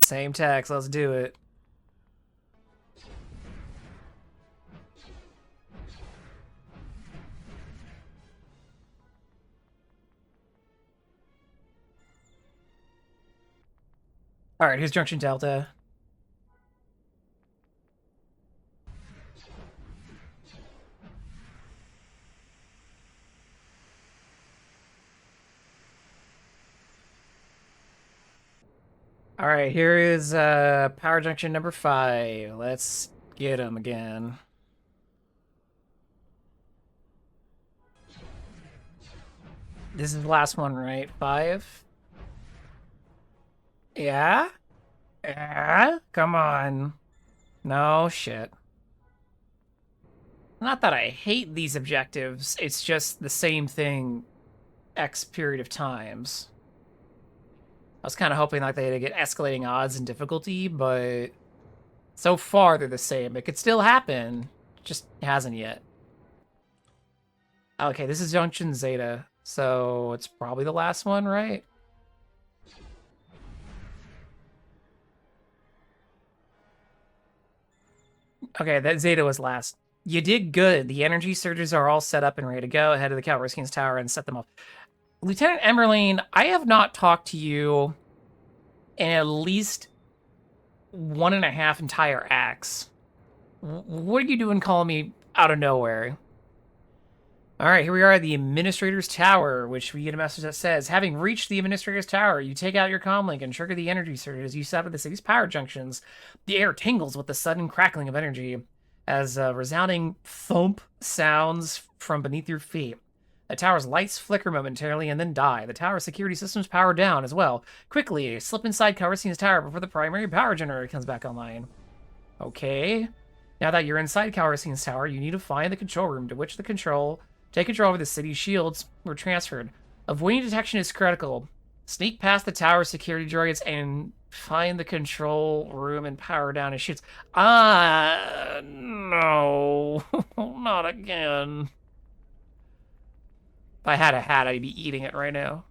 Same text, let's do it. All right, here's Junction Delta. All right, here is power junction number 5. Let's get him again. This is the last one, right? 5? Yeah? Yeah? Come on. No shit. Not that I hate these objectives, it's just the same thing X period of times. I was kind of hoping like they'd get escalating odds and difficulty, but so far they're the same. It could still happen, just hasn't yet. Okay, this is Junction Zeta, so it's probably the last one, right? Okay, that Zeta was last. You did good. The energy surges are all set up and ready to go. Head to the Calrissian's tower and set them off. Lieutenant Emerlane, I have not talked to you in at least 1.5 entire acts. What are you doing calling me out of nowhere? All right, here we are at the Administrator's Tower, which we get a message that says, having reached the Administrator's Tower, you take out your comlink and trigger the energy surges you set up at the city's power junctions. The air tingles with the sudden crackling of energy as a resounding thump sounds from beneath your feet. The tower's lights flicker momentarily and then die. The tower's security systems power down as well. Quickly, slip inside Calrissian's tower before the primary power generator comes back online. Okay. Now that you're inside Calrissian's tower, you need to find the control room to which take control over the city's shields were transferred. Avoiding detection is critical. Sneak past the tower's security droids and find the control room and power down his shields. No. Not again. If I had a hat, I'd be eating it right now.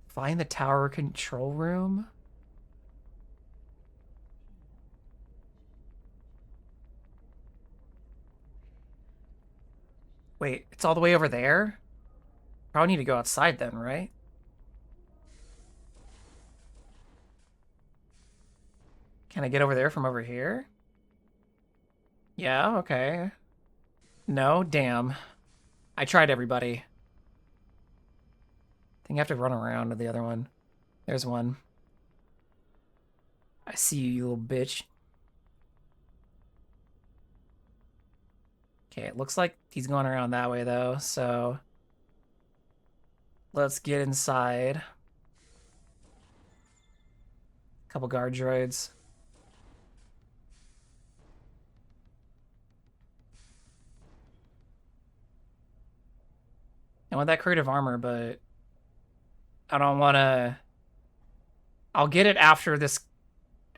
Find the tower control room? Wait, it's all the way over there? Probably need to go outside then, right? Can I get over there from over here? Yeah, okay. No, damn. I tried, everybody. I think I have to run around to the other one. There's one. I see you, you little bitch. Okay, it looks like he's going around that way, though, so... Let's get inside. Couple guard droids. I want that creative armor, but... I don't want to... I'll get it after this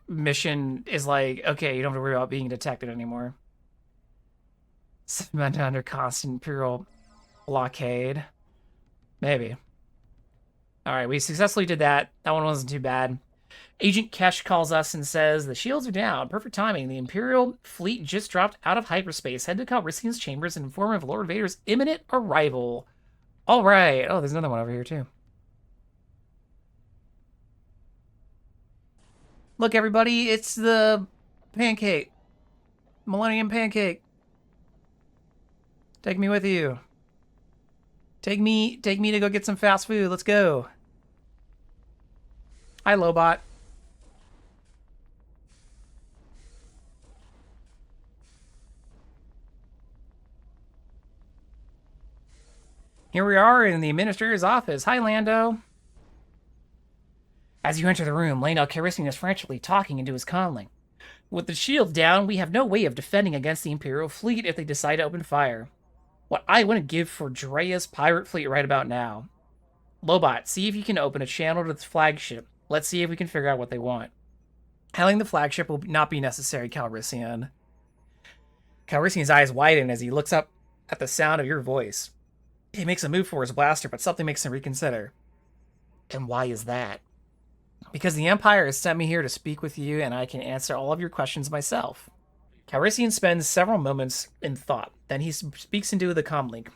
mission is like, okay, you don't have to worry about being detected anymore. Meant under constant Imperial blockade. Maybe. Alright, we successfully did that. That one wasn't too bad. Agent Kesh calls us and says, the shields are down. Perfect timing. The Imperial fleet just dropped out of hyperspace. Head to Calrissian's chambers and inform of Lord Vader's imminent arrival. Alright. Oh, there's another one over here, too. Look, everybody, it's the pancake. Millennium Pancake. Take me with you. Take me to go get some fast food. Let's go. Hi, Lobot. Here we are in the administrator's office. Hi, Lando. As you enter the room, Lando Calrissian is frantically talking into his conlink. With the shields down, we have no way of defending against the Imperial fleet if they decide to open fire. What I wouldn't give for Drea's pirate fleet right about now. Lobot, see if you can open a channel to the flagship. Let's see if we can figure out what they want. Hailing the flagship will not be necessary, Calrissian. Calrissian's eyes widen as he looks up at the sound of your voice. He makes a move for his blaster, but something makes him reconsider. And why is that? Because the Empire has sent me here to speak with you, and I can answer all of your questions myself. Calrissian spends several moments in thought. Then he speaks into the comlink.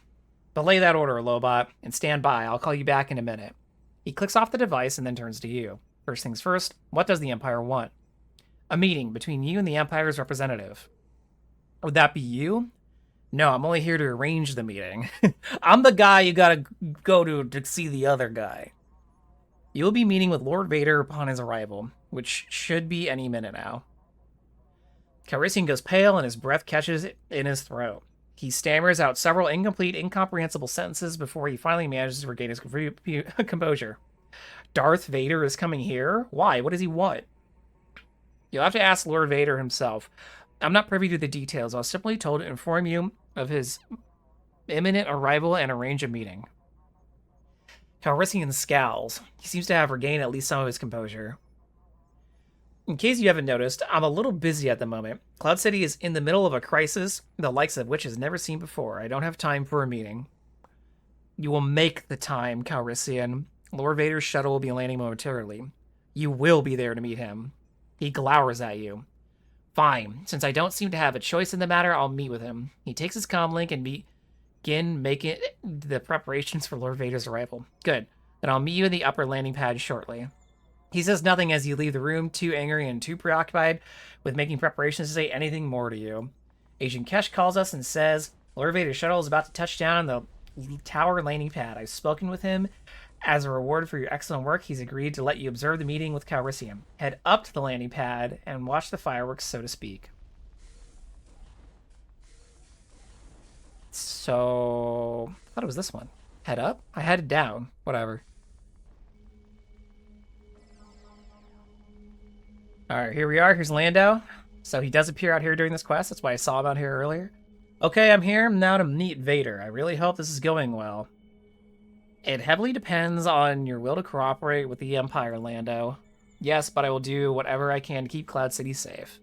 Belay that order, Lobot, and stand by. I'll call you back in a minute. He clicks off the device and then turns to you. First things first, what does the Empire want? A meeting between you and the Empire's representative. Would that be you? No, I'm only here to arrange the meeting. I'm the guy you gotta go to see the other guy. You'll be meeting with Lord Vader upon his arrival, which should be any minute now. Calrissian goes pale and his breath catches in his throat. He stammers out several incomplete, incomprehensible sentences before he finally manages to regain his composure. Darth Vader is coming here? Why? What does he want? You'll have to ask Lord Vader himself. I'm not privy to the details. I was simply told to inform you of his imminent arrival and arrange a meeting. Calrissian scowls. He seems to have regained at least some of his composure. In case you haven't noticed, I'm a little busy at the moment. Cloud City is in the middle of a crisis, the likes of which is never seen before. I don't have time for a meeting. You will make the time, Calrissian. Lord Vader's shuttle will be landing momentarily. You will be there to meet him. He glowers at you. Fine. Since I don't seem to have a choice in the matter, I'll meet with him. He takes his comlink and begin making the preparations for Lord Vader's arrival. Good. Then I'll meet you in the upper landing pad shortly. He says nothing as you leave the room, too angry and too preoccupied with making preparations to say anything more to you. Agent Kesh calls us and says, Lord Vader's shuttle is about to touch down on the tower landing pad. I've spoken with him. As a reward for your excellent work, he's agreed to let you observe the meeting with Calrissian. Head up to the landing pad and watch the fireworks, so to speak. So, I thought it was this one. Head up? I headed down. Whatever. Alright, here we are. Here's Lando. So he does appear out here during this quest. That's why I saw him out here earlier. Okay, I'm here now to meet Vader. I really hope this is going well. It heavily depends on your will to cooperate with the Empire, Lando. Yes, but I will do whatever I can to keep Cloud City safe.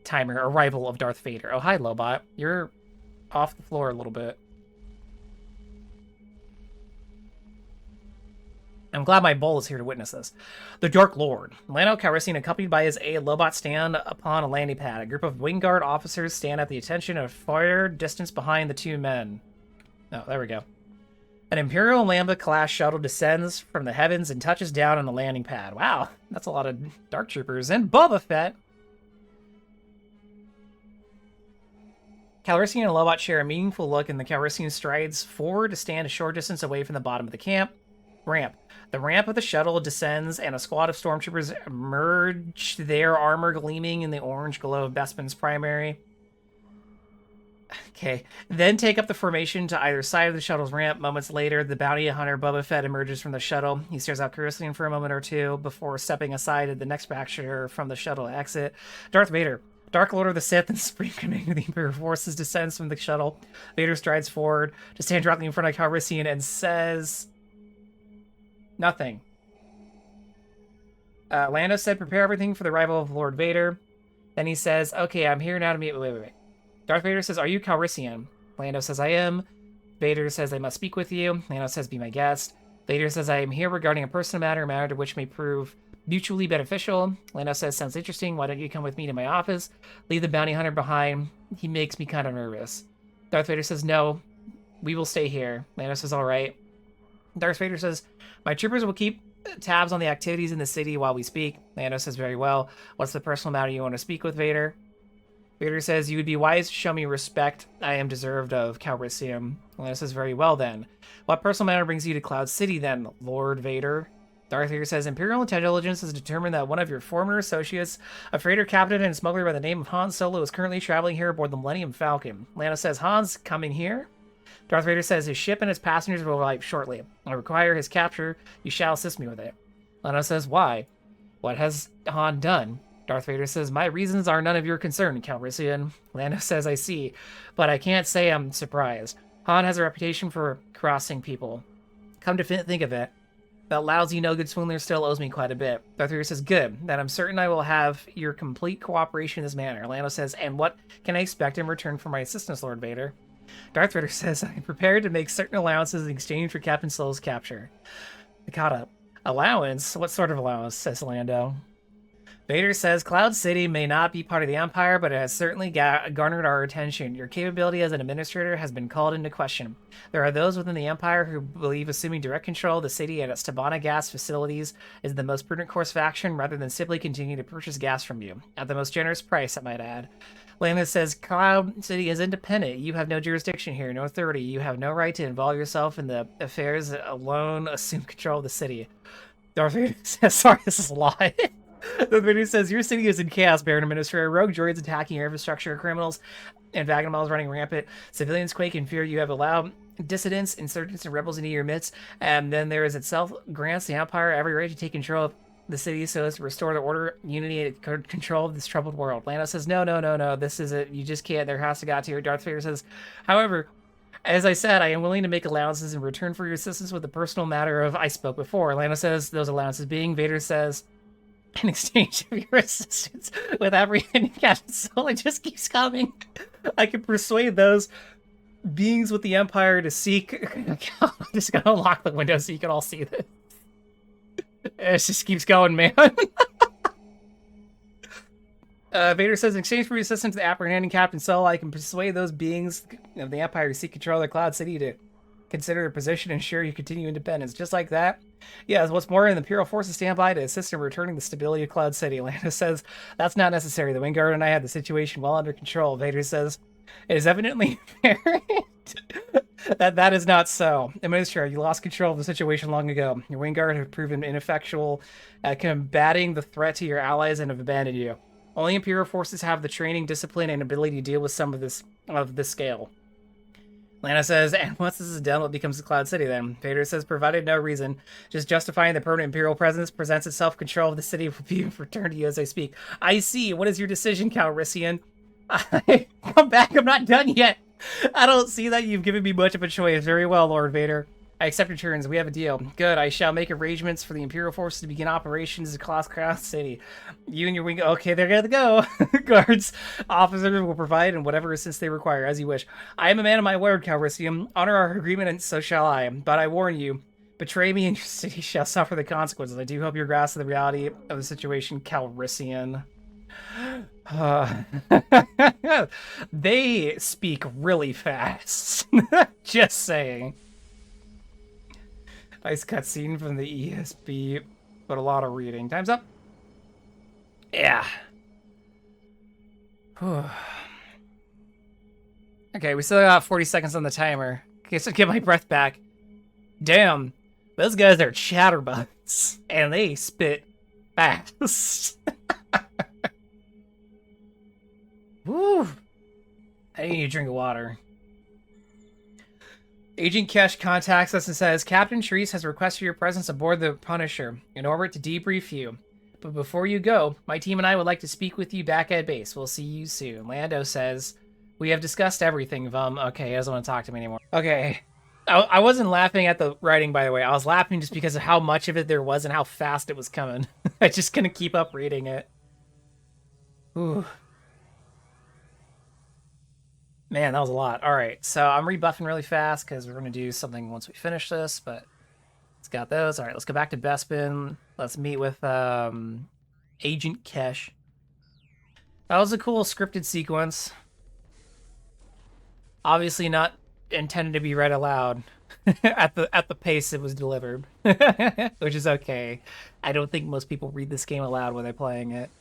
Timer, arrival of Darth Vader. Oh, hi, Lobot. You're off the floor a little bit. I'm glad my bull is here to witness this. The Dark Lord. Lando Calrissian, accompanied by his aide, Lobot, stand upon a landing pad. A group of Wingguard officers stand at the attention of fire distance behind the two men. Oh, there we go. An Imperial Lambda-class shuttle descends from the heavens and touches down on the landing pad. Wow, that's a lot of Dark Troopers. And Boba Fett. Calrissian and Lobot share a meaningful look, and the Calrissian strides forward to stand a short distance away from the bottom of the ramp. The ramp of the shuttle descends, and a squad of stormtroopers emerge, their armor gleaming in the orange glow of Bespin's primary. Okay, then take up the formation to either side of the shuttle's ramp. Moments later, the bounty hunter Boba Fett emerges from the shuttle. He stares out curiously for a moment or two before stepping aside at the next passenger from the shuttle exit. Darth Vader, Dark Lord of the Sith and Supreme Commander of the Imperial Forces, descends from the shuttle. Vader strides forward to stand directly in front of Calrissian and says nothing. Lando said, prepare everything for the arrival of Lord Vader. Then he says, okay, I'm here now to meet... Wait. Darth Vader says, are you Calrissian? Lando says, I am. Vader says, I must speak with you. Lando says, be my guest. Vader says, I am here regarding a personal matter, a matter which may prove mutually beneficial. Lando says, sounds interesting. Why don't you come with me to my office? Leave the bounty hunter behind. He makes me kind of nervous. Darth Vader says, no, we will stay here. Lando says, all right. Darth Vader says, my troopers will keep tabs on the activities in the city while we speak. Lando says, very well. What's the personal matter you want to speak with, Vader? Vader says, you would be wise to show me respect I am deserved of, Calrissian. Lando says, very well then. What personal matter brings you to Cloud City then, Lord Vader? Darth Vader says, Imperial intelligence has determined that one of your former associates, a freighter captain and smuggler by the name of Han Solo, is currently traveling here aboard the Millennium Falcon. Lando says, Han's coming here? Darth Vader says, his ship and its passengers will arrive shortly. I require his capture. You shall assist me with it. Lando says, why? What has Han done? Darth Vader says, my reasons are none of your concern, Calrissian. Lando says, I see, but I can't say I'm surprised. Han has a reputation for crossing people. Come to think of it, that lousy no-good swindler still owes me quite a bit. Darth Vader says, good, then I'm certain I will have your complete cooperation in this manner. Lando says, and what can I expect in return for my assistance, Lord Vader? Darth Vader says, I'm prepared to make certain allowances in exchange for Captain Solo's capture. I caught up. Allowance? What sort of allowance? Says Lando. Vader says, Cloud City may not be part of the Empire, but it has certainly garnered our attention. Your capability as an administrator has been called into question. There are those within the Empire who believe assuming direct control of the city and its Tabana gas facilities is the most prudent course of action rather than simply continue to purchase gas from you. At the most generous price, I might add. Lando says, Cloud City is independent. You have no jurisdiction here, no authority. You have no right to involve yourself in the affairs alone. Assume control of the city. Darth Vader says, sorry, this is a lot. The video says, your city is in chaos, Baron Administrator. Rogue droids attacking your infrastructure, criminals and vagabonds running rampant. Civilians quake in fear. You have allowed dissidents, insurgents, and rebels into your midst. And then there is itself grants the Empire every right to take control of the city so as to restore the order, unity, and control of this troubled world. Lando says, no. This is it. You just can't. There has to got to. Darth Vader says, however, as I said, I am willing to make allowances in return for your assistance with the personal matter of I spoke before. Lando says, those allowances being, Vader says, in exchange of your assistance with apprehending Captain Solo, it just keeps coming. I can persuade those beings with the Empire to seek. I'm just gonna unlock the window so you can all see this. It just keeps going, man. Vader says, in exchange for your assistance with apprehending Captain Solo, I can persuade those beings of the Empire to seek control of the Cloud City to consider their position and ensure you continue independence. Just like that. Yes, what's more, the Imperial forces stand by to assist in returning the stability of Cloud City. Lando says, that's not necessary. The Wingguard and I have the situation well under control. Vader says, it is evidently apparent that is not so. Administrator, you lost control of the situation long ago. Your Wingguard have proven ineffectual at combating the threat to your allies and have abandoned you. Only Imperial forces have the training, discipline, and ability to deal with some of this scale. Lando says, and once this is done, what becomes the Cloud City then? Vader says, provided no reason, just justifying the permanent Imperial presence presents itself, control of the city will be returned to you as I speak. I see. What is your decision, Calrissian? Come back. I'm not done yet. I don't see that you've given me much of a choice. Very well, Lord Vader. I accept your terms. We have a deal. Good. I shall make arrangements for the Imperial forces to begin operations across Cloud City. You and your wing... Okay, they're gonna go. Guards, officers will provide in whatever assistance they require, as you wish. I am a man of my word, Calrissian. Honor our agreement, and so shall I. But I warn you, betray me and your city shall suffer the consequences. I do hope you're grasp of the reality of the situation, Calrissian. They speak really fast. Just saying. Nice cutscene from the ESB, but a lot of reading. Time's up. Yeah. Okay, we still got 40 seconds on the timer. Okay, so get my breath back. Damn, those guys are chatterbugs, and they spit fast. Woo! I need a drink of water. Agent Kesh contacts us and says, Captain Shreese has requested your presence aboard the Punisher in order to debrief you. But before you go, my team and I would like to speak with you back at base. We'll see you soon. Lando says, we have discussed everything, Vum. Okay, he doesn't want to talk to me anymore. Okay. I wasn't laughing at the writing, by the way. I was laughing just because of how much of it there was and how fast it was coming. I just couldn't keep up reading it. Ooh. Man, that was a lot. All right, so I'm rebuffing really fast because we're going to do something once we finish this, but it's got those. All right, let's go back to Bespin. Let's meet with Agent Kesh. That was a cool scripted sequence. Obviously not intended to be read aloud at the pace it was delivered, which is okay. I don't think most people read this game aloud when they're playing it.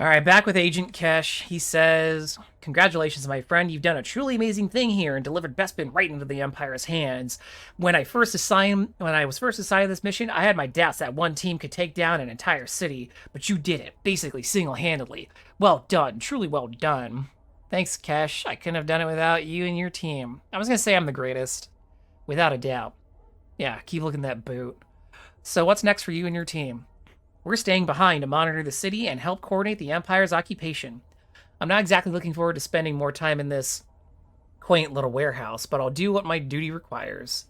All right, back with Agent Kesh. He says, "Congratulations, my friend. You've done a truly amazing thing here and delivered Bespin right into the Empire's hands. When I was first assigned this mission, I had my doubts that one team could take down an entire city, but you did it, basically single-handedly. Well done, truly well done. Thanks, Kesh. I couldn't have done it without you and your team. I was gonna say I'm the greatest, without a doubt. Yeah, keep looking at that boot. So what's next for you and your team?" "We're staying behind to monitor the city and help coordinate the Empire's occupation. I'm not exactly looking forward to spending more time in this quaint little warehouse, but I'll do what my duty requires.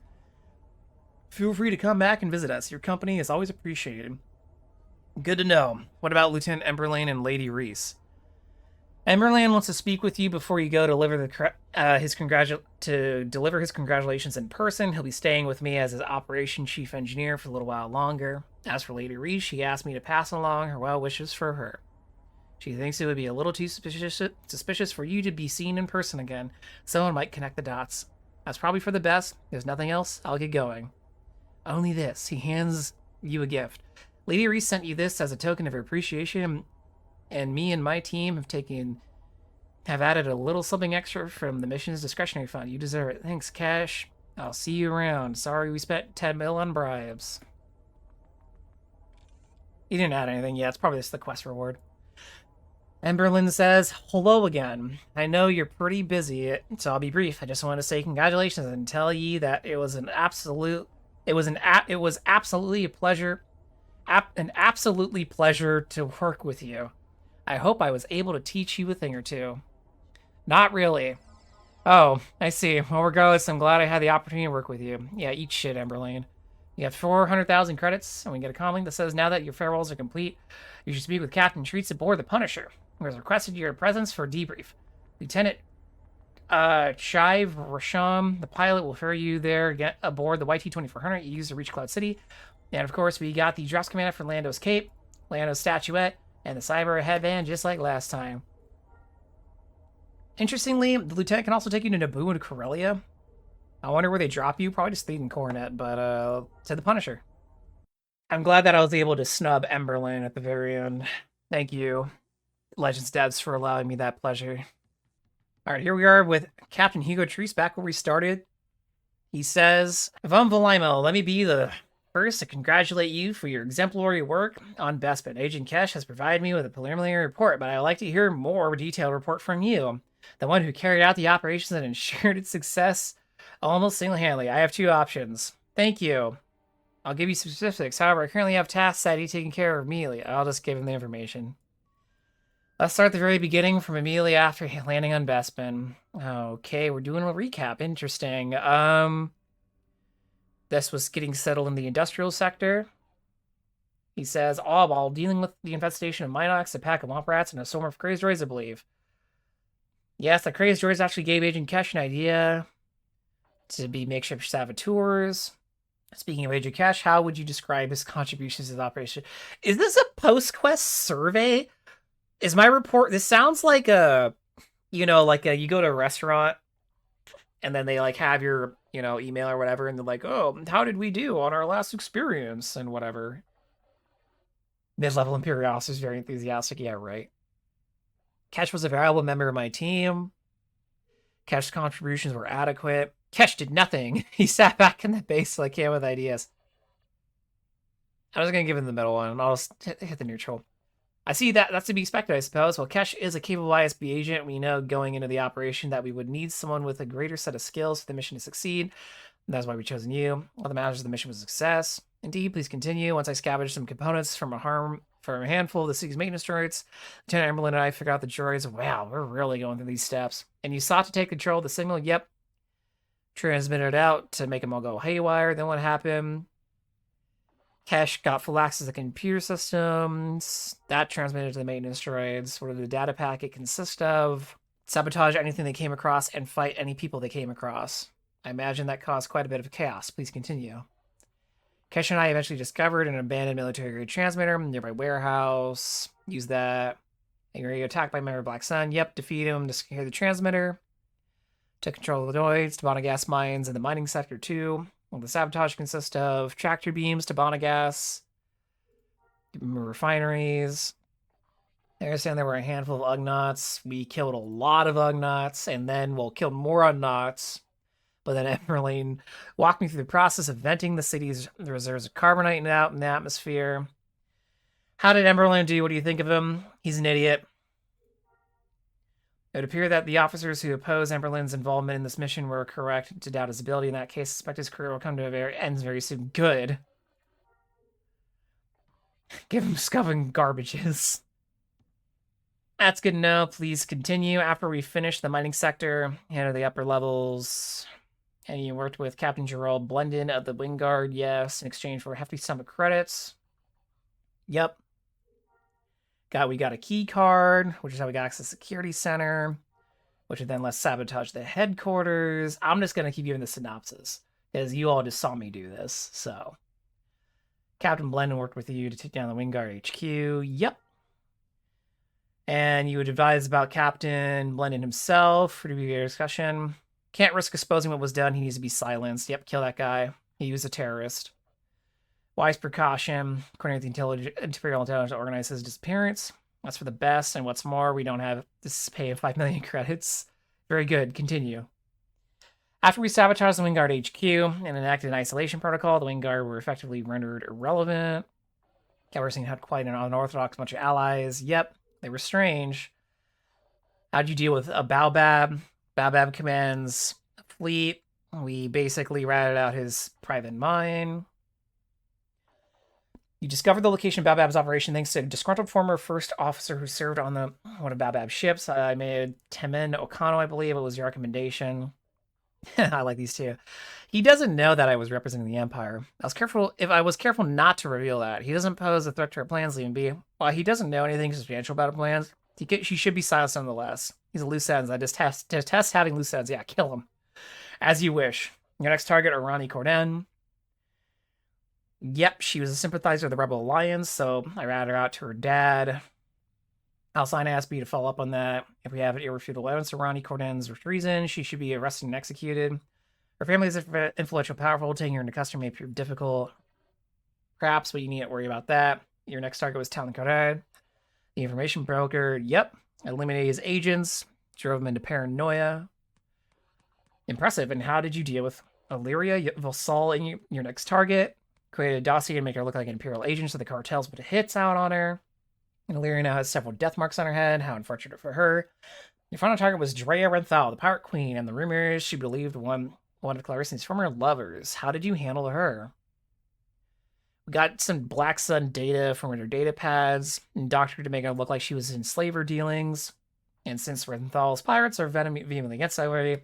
Feel free to come back and visit us. Your company is always appreciated." "Good to know. What about Lieutenant Emberlane and Lady Reese?" "Emberlane wants to speak with you before you go to deliver his congratulations in person. He'll be staying with me as his operation chief engineer for a little while longer. As for Lady Reese, she asked me to pass along her well wishes for her. She thinks it would be a little too suspicious for you to be seen in person again. Someone might connect the dots. That's probably for the best. There's nothing else. I'll get going." "Only this." He hands you a gift. "Lady Reese sent you this as a token of her appreciation, and me and my team have added a little something extra from the mission's discretionary fund. You deserve it. Thanks, Cash. I'll see you around. Sorry we spent 10 mil on bribes." He didn't add anything yet. It's probably just the quest reward. Emberlyn says, "Hello again. I know you're pretty busy, so I'll be brief. I just want to say congratulations and tell you that it was absolutely a pleasure, an absolutely pleasure to work with you. I hope I was able to teach you a thing or two." "Not really." "Oh, I see. Well, regardless, I'm glad I had the opportunity to work with you." "Yeah, eat shit, Emberlane. You have 400,000 credits, and we get a comlink that says now that your farewells are complete, you should speak with Captain Treats aboard the Punisher, who has requested your presence for a debrief. Lieutenant Shive Rasham, the pilot, will ferry you there, get aboard the YT-2400 you use to reach Cloud City. And of course, we got the dress command for Lando's cape, Lando's statuette, and the cyber headband just like last time. Interestingly, the lieutenant can also take you to Naboo and Corellia. I wonder where they drop you. Probably just leading Coronet, but to the Punisher. I'm glad that I was able to snub Emberlyn at the very end. Thank you, Legends devs, for allowing me that pleasure. All right, here we are with Captain Hugo Treese back where we started. He says, "Von Volimo, let me be the first to congratulate you for your exemplary work on Bespin. Agent Kesh has provided me with a preliminary report, but I'd like to hear more detailed report from you, the one who carried out the operations and ensured its success almost single-handedly. I have two options." "Thank you. I'll give you specifics. However, I currently have tasks that need taken care of immediately." I'll just give him the information. "Let's start at the very beginning from immediately after landing on Bespin." Okay, we're doing a recap. Interesting. This was getting settled in the industrial sector. He says, all while dealing with the infestation of Minox, a pack of womp rats, and a swarm of crazed droids, I believe. Yes, the crazed droids actually gave Agent Kesh an idea to be makeshift saboteurs. Speaking of Agent Kesh, how would you describe his contributions to the operation? Is this a post-quest survey? Is my report... This sounds like a... You know, like you go to a restaurant, and then they, like, have your, you know, email or whatever, and they're like, "Oh, how did we do on our last experience?" and whatever. Mid-level Imperial is very enthusiastic. Yeah, right. Kesh was a valuable member of my team. Kesh's contributions were adequate. Kesh did nothing. He sat back in the base like him with ideas. I was going to give him the middle one, and I'll just hit the neutral. I see that. That's to be expected, I suppose. Well, Kesh is a capable ISB agent. We know going into the operation that we would need someone with a greater set of skills for the mission to succeed. And that's why we've chosen you. All that matters is the mission was a success. Indeed, please continue. Once I scavenged some components from a handful of the city's maintenance droids, Lieutenant Emberlyn and I figured out the droids. Wow, we're really going through these steps. And you sought to take control of the signal? Yep. Transmitted it out to make them all go haywire. Then what happened? Kesh got full access to the computer systems. That transmitted to the maintenance droids. What did the data packet consist of? Sabotage anything they came across and fight any people they came across. I imagine that caused quite a bit of chaos. Please continue. Kesh and I eventually discovered an abandoned military-grade transmitter in a nearby warehouse. Use that. And you're attacked by a member of Black Sun. Yep, defeat him to secure the transmitter. Took control of the droids, Tabana gas mines in the mining sector too. Well, the sabotage consists of tractor beams, Tabana gas, refineries. They were saying there were a handful of Ugnaughts. We killed a lot of Ugnaughts, and then we'll kill more Ugnaughts. But then Emberlane walked me through the process of venting the city's reserves of carbonite out in the atmosphere. How did Emberlane do? What do you think of him? He's an idiot. It would appear that the officers who oppose Emberlane's involvement in this mission were correct to doubt his ability. In that case, I suspect his career will come to ends very soon. Good. Give him scuffing garbages. That's good to know. Please continue. After we finish the mining sector, handle the upper levels. And you worked with Captain Gerald Blendon of the Wingguard, yes, in exchange for a hefty sum of credits. Yep. We got a key card, which is how we got access to the security center, which would then let sabotage the headquarters. I'm just going to keep giving the synopsis, because you all just saw me do this, so. Captain Blendon worked with you to take down the Wingguard HQ. Yep. And you would advise about Captain Blendon himself for to be your discussion. Can't risk exposing what was done. He needs to be silenced. Yep, kill that guy. He was a terrorist. Wise precaution. According to the Imperial Intelligence to organize his disappearance. That's for the best. And what's more, we don't have this pay of 5 million credits. Very good. Continue. After we sabotaged the Wingguard HQ and enacted an isolation protocol, the Wingguard were effectively rendered irrelevant. Calrissian had quite an unorthodox bunch of allies. Yep, they were strange. How'd you deal with a Baobab? Baobab commands a fleet. We basically ratted out his private mine. You discovered the location of Baobab's operation thanks to a disgruntled former first officer who served on one of Baobab's ships. I made Temen Okano, I believe. It was your recommendation. I like these two. He doesn't know that I was representing the Empire. I was careful not to reveal that. He doesn't pose a threat to our plans, leaving be. While he doesn't know anything substantial about our plans, he should be silenced nonetheless. He's a loose ends. I detest having loose ends. Yeah, kill him. As you wish. Your next target, Arani Korden. Yep, she was a sympathizer of the Rebel Alliance, so I ratted her out to her dad. Alcine asked me to follow up on that. If we have an irrefutable evidence of Arani Korden's treason, she should be arrested and executed. Her family is influential, powerful. Taking her into custody may prove difficult. Perhaps, but you need to worry about that. Your next target was Talon Karrde. The information broker, yep. Eliminated his agents. Drove him into paranoia. Impressive. And how did you deal with Aleeria, Voh'sel, and your next target? Created a dossier to make her look like an Imperial agent so the cartels put hits out on her. And Aleeria now has several death marks on her head. How unfortunate for her. Your final target was Drea Renthal, the Pirate Queen, and the rumors she believed one of Clarissine's former lovers. How did you handle her? We got some Black Sun data from her data pads and doctored to make her look like she was in slaver dealings. And since Renthal's pirates are vehemently against slavery,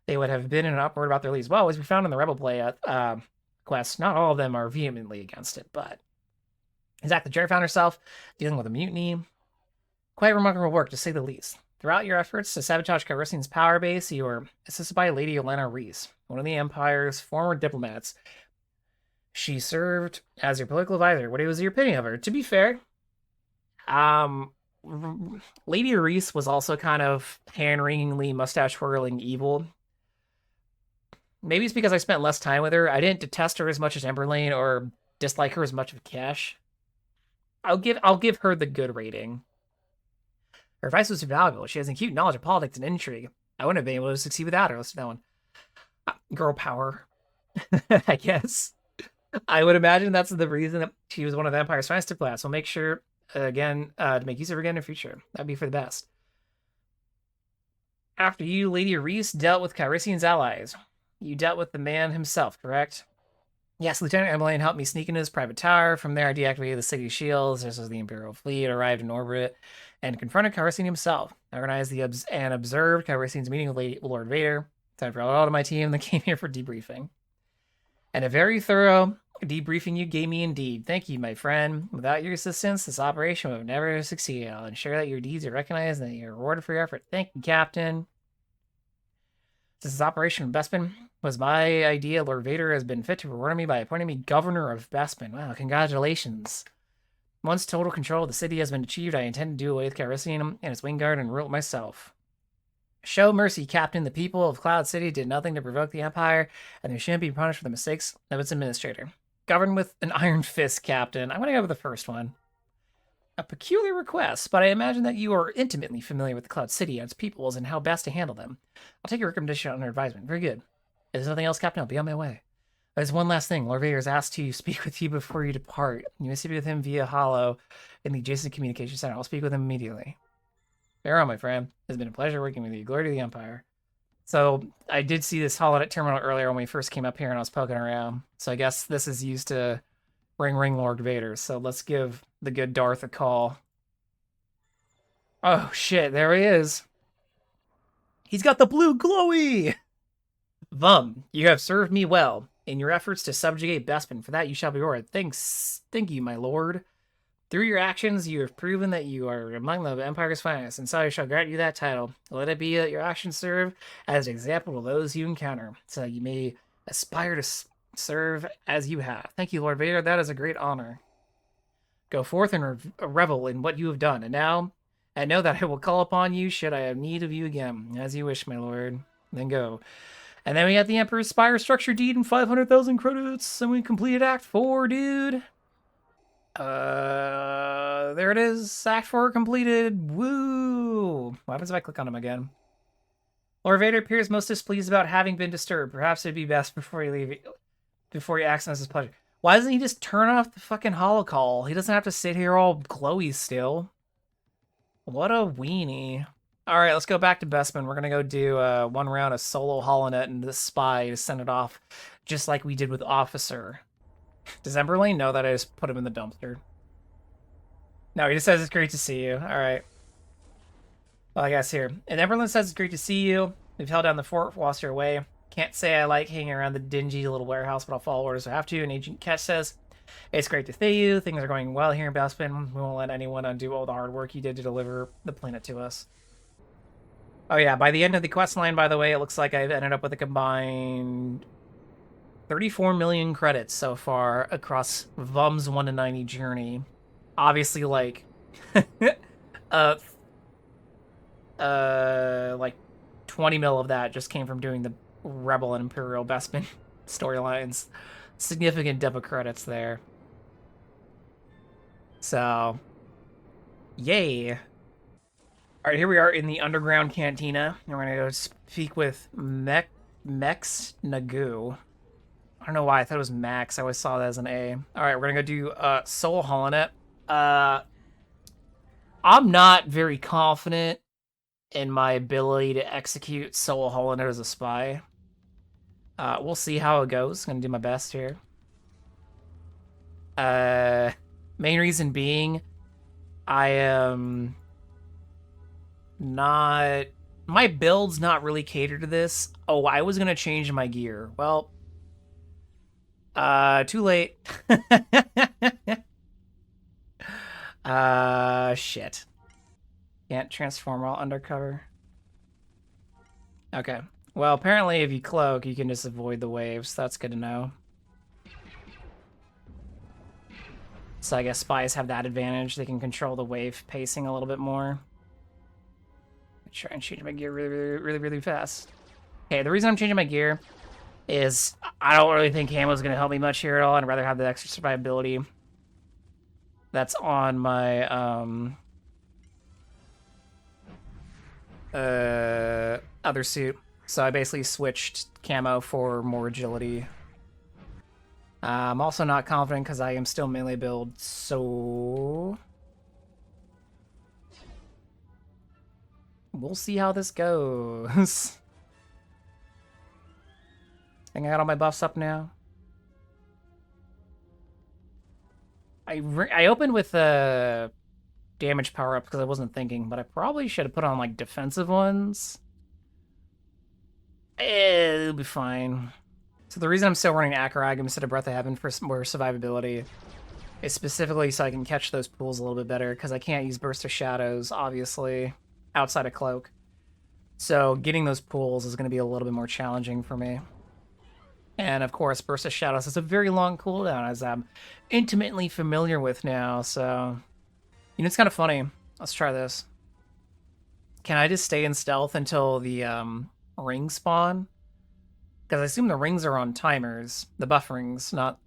they would have been in an uproar about their leads. Well, as we found in the Rebel Play quest, not all of them are vehemently against it, but exactly, Jerry found herself dealing with a mutiny. Quite remarkable work, to say the least. Throughout your efforts to sabotage Calrissian's power base, you were assisted by Lady Olenna Reese, one of the Empire's former diplomats. She served as your political advisor. What was your opinion of her? To be fair, Lady Reese was also kind of hand-wringingly, mustache-twirling evil. Maybe it's because I spent less time with her. I didn't detest her as much as Emberlane or dislike her as much as Kesh. I'll give her the good rating. Her advice was valuable. She has an acute knowledge of politics and intrigue. I wouldn't have been able to succeed without her. Let's do that one. Girl power. I guess. I would imagine that's the reason that she was one of the Empire's finest diplomats. We'll make sure, again, to make use of her again in the future. That'd be for the best. After you, Lady Reese dealt with Calrissian's allies. You dealt with the man himself, correct? Yes, Lieutenant Emberlane helped me sneak into his private tower. From there, I deactivated the city's shields. This was the Imperial fleet, arrived in orbit, and confronted Calrissian himself. I organized and observed Calrissian's meeting with Lord Vader. Time for all of my team that came here for debriefing. And a very thorough debriefing you gave me indeed. Thank you, my friend. Without your assistance, this operation would have never succeeded. I'll ensure that your deeds are recognized and that you're rewarded for your effort. Thank you, Captain. Since this operation with Bespin was my idea, Lord Vader has been fit to reward me by appointing me governor of Bespin. Wow, congratulations. Once total control of the city has been achieved, I intend to do away with Calrissian and its Wingguard and rule it myself. Show mercy, Captain. The people of Cloud City did nothing to provoke the Empire, and they shouldn't be punished for the mistakes of its administrator. Govern with an iron fist, Captain. I'm going to go with the first one. A peculiar request, but I imagine that you are intimately familiar with the Cloud City and its peoples and how best to handle them. I'll take your recommendation under advisement. Very good. If there's nothing else, Captain, I'll be on my way. There's one last thing. Lord Vader's asked to speak with you before you depart. You may speak with him via Holo in the adjacent communication center. I'll speak with him immediately. Farewell, my friend. It's been a pleasure working with you. Glory to the Empire. So I did see this Holonet terminal earlier when we first came up here and I was poking around. So I guess this is used to ring Lord Vader. So let's give the good Darth a call. Oh shit, there he is. He's got the blue glowy! Vum, you have served me well in your efforts to subjugate Bespin. For that you shall be rewarded. Thank you, my lord. Through your actions, you have proven that you are among the Empire's finest, and so I shall grant you that title. Let it be that your actions serve as an example to those you encounter, so you may aspire to serve as you have. Thank you, Lord Vader. That is a great honor. Go forth and revel in what you have done, and now I know that I will call upon you should I have need of you again. As you wish, my lord. Then go. And then we got the Emperor's Spire Structure Deed and 500,000 credits, and we completed Act 4, dude. There it is. Act 4 completed. Woo! What happens if I click on him again? Lord Vader appears most displeased about having been disturbed. Perhaps it'd be best before you leave, before he acts on his pleasure. Why doesn't he just turn off the fucking holocall? He doesn't have to sit here all glowy still. What a weenie. All right, let's go back to Bespin. We're going to go do one round of solo Holonet and the spy to send it off, just like we did with Officer. Does Emberlane know that I just put him in the dumpster? No, he just says it's great to see you. All right. Well, I guess here. And Emberlane says it's great to see you. We've held down the fort whilst you're away. Can't say I like hanging around the dingy little warehouse, but I'll follow orders if I have to. And Agent Ketch says, it's great to see you. Things are going well here in Bespin. We won't let anyone undo all the hard work you did to deliver the planet to us. Oh yeah, by the end of the quest line, by the way, it looks like I've ended up with a combined 34 million credits so far across Vum's 1 to 90 journey. Obviously, like, like 20 mil of that just came from doing the Rebel and Imperial Bespin storylines. Significant depth of credits there. So, yay. All right, here we are in the underground cantina. And we're going to go speak with Mex Nagu. I don't know why I thought it was Max. I always saw that as an A. All right, we're going to go do Soul Holonet. I'm not very confident in my ability to execute Soul Holonet as a spy. We'll see how it goes. Going to do my best here. Main reason being, I am not... My build's not really catered to this. Oh, I was going to change my gear. Well, too late. Shit. Can't transform while undercover. Okay. Well, apparently if you cloak, you can just avoid the waves. That's good to know. So I guess spies have that advantage. They can control the wave pacing a little bit more. Try and change my gear really fast. Okay, the reason I'm changing my gear is I don't really think Camo's going to help me much here at all. I'd rather have the extra survivability that's on my other suit. So I basically switched camo for more agility. I'm also not confident because I am still melee build, so we'll see how this goes. I think I got all my buffs up now. I opened with damage power up because I wasn't thinking, but I probably should have put on like defensive ones. It'll be fine. So the reason I'm still running Akarag instead of Breath of Heaven for more survivability is specifically so I can catch those pools a little bit better, because I can't use Burst of Shadows, obviously, outside of Cloak. So getting those pools is going to be a little bit more challenging for me. And of course, Burst of Shadows is a very long cooldown, as I'm intimately familiar with now, so... You know, it's kind of funny. Let's try this. Can I just stay in stealth until the rings spawn? Because I assume the rings are on timers, the buff rings, not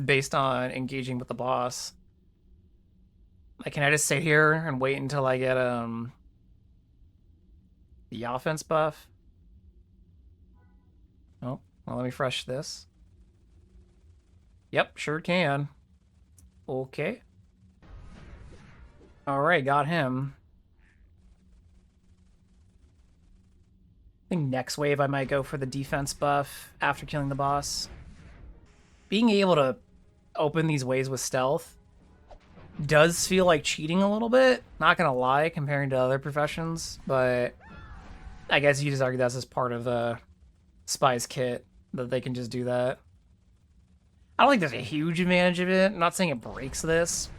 based on engaging with the boss. Like, can I just sit here and wait until I get the offense buff? Oh, well, let me fresh this. Yep, sure can. Okay. Alright, got him. I think next wave I might go for the defense buff after killing the boss. Being able to open these ways with stealth does feel like cheating a little bit. Not gonna lie, comparing to other professions, but I guess you just argue that's just part of the spy's kit, that they can just do that. I don't think there's a huge advantage of it. I'm not saying it breaks this.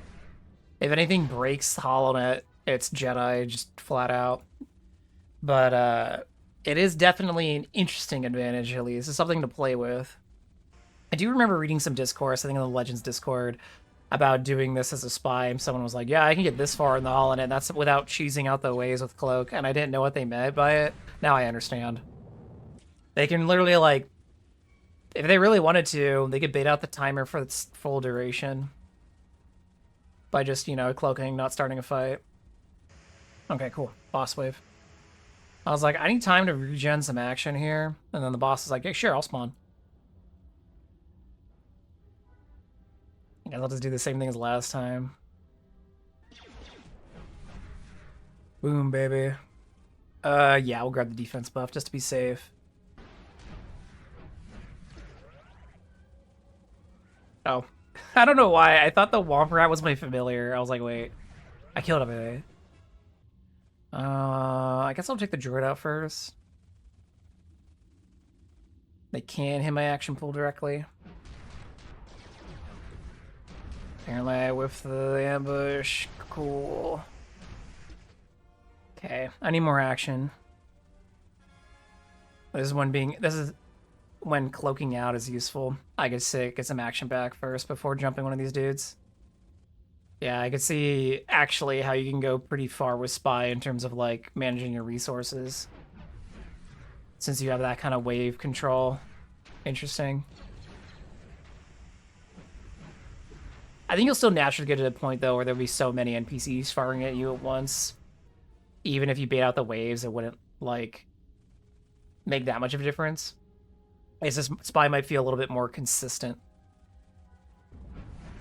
If anything breaks Holonet, it's Jedi, just flat out. But it is definitely an interesting advantage, at least. It's something to play with. I do remember reading some discourse, I think in the Legends Discord, about doing this as a spy, and someone was like, yeah, I can get this far in the Holonet, and that's without cheesing out the ways with Cloak, and I didn't know what they meant by it. Now I understand. They can literally, like, if they really wanted to, they could bait out the timer for its full duration by just, you know, cloaking, not starting a fight. Okay, cool. Boss wave. I was like, I need time to regen some action here, and then the boss is like, yeah, sure, I'll spawn. I guess I'll just do the same thing as last time. Boom, baby. Yeah, we'll grab the defense buff just to be safe. Oh. I don't know why. I thought the Womp Rat was my familiar. I was like, wait. I killed him anyway. I guess I'll take the Druid out first. They can hit my action pool directly. Apparently I whiffed the ambush. Cool. Okay, I need more action. This is when cloaking out is useful. I could get some action back first before jumping one of these dudes. Yeah, I could see actually how you can go pretty far with Spy in terms of like managing your resources. Since you have that kind of wave control. Interesting. I think you'll still naturally get to the point though where there'll be so many NPCs firing at you at once. Even if you bait out the waves, it wouldn't like make that much of a difference. It's just Spy might feel a little bit more consistent.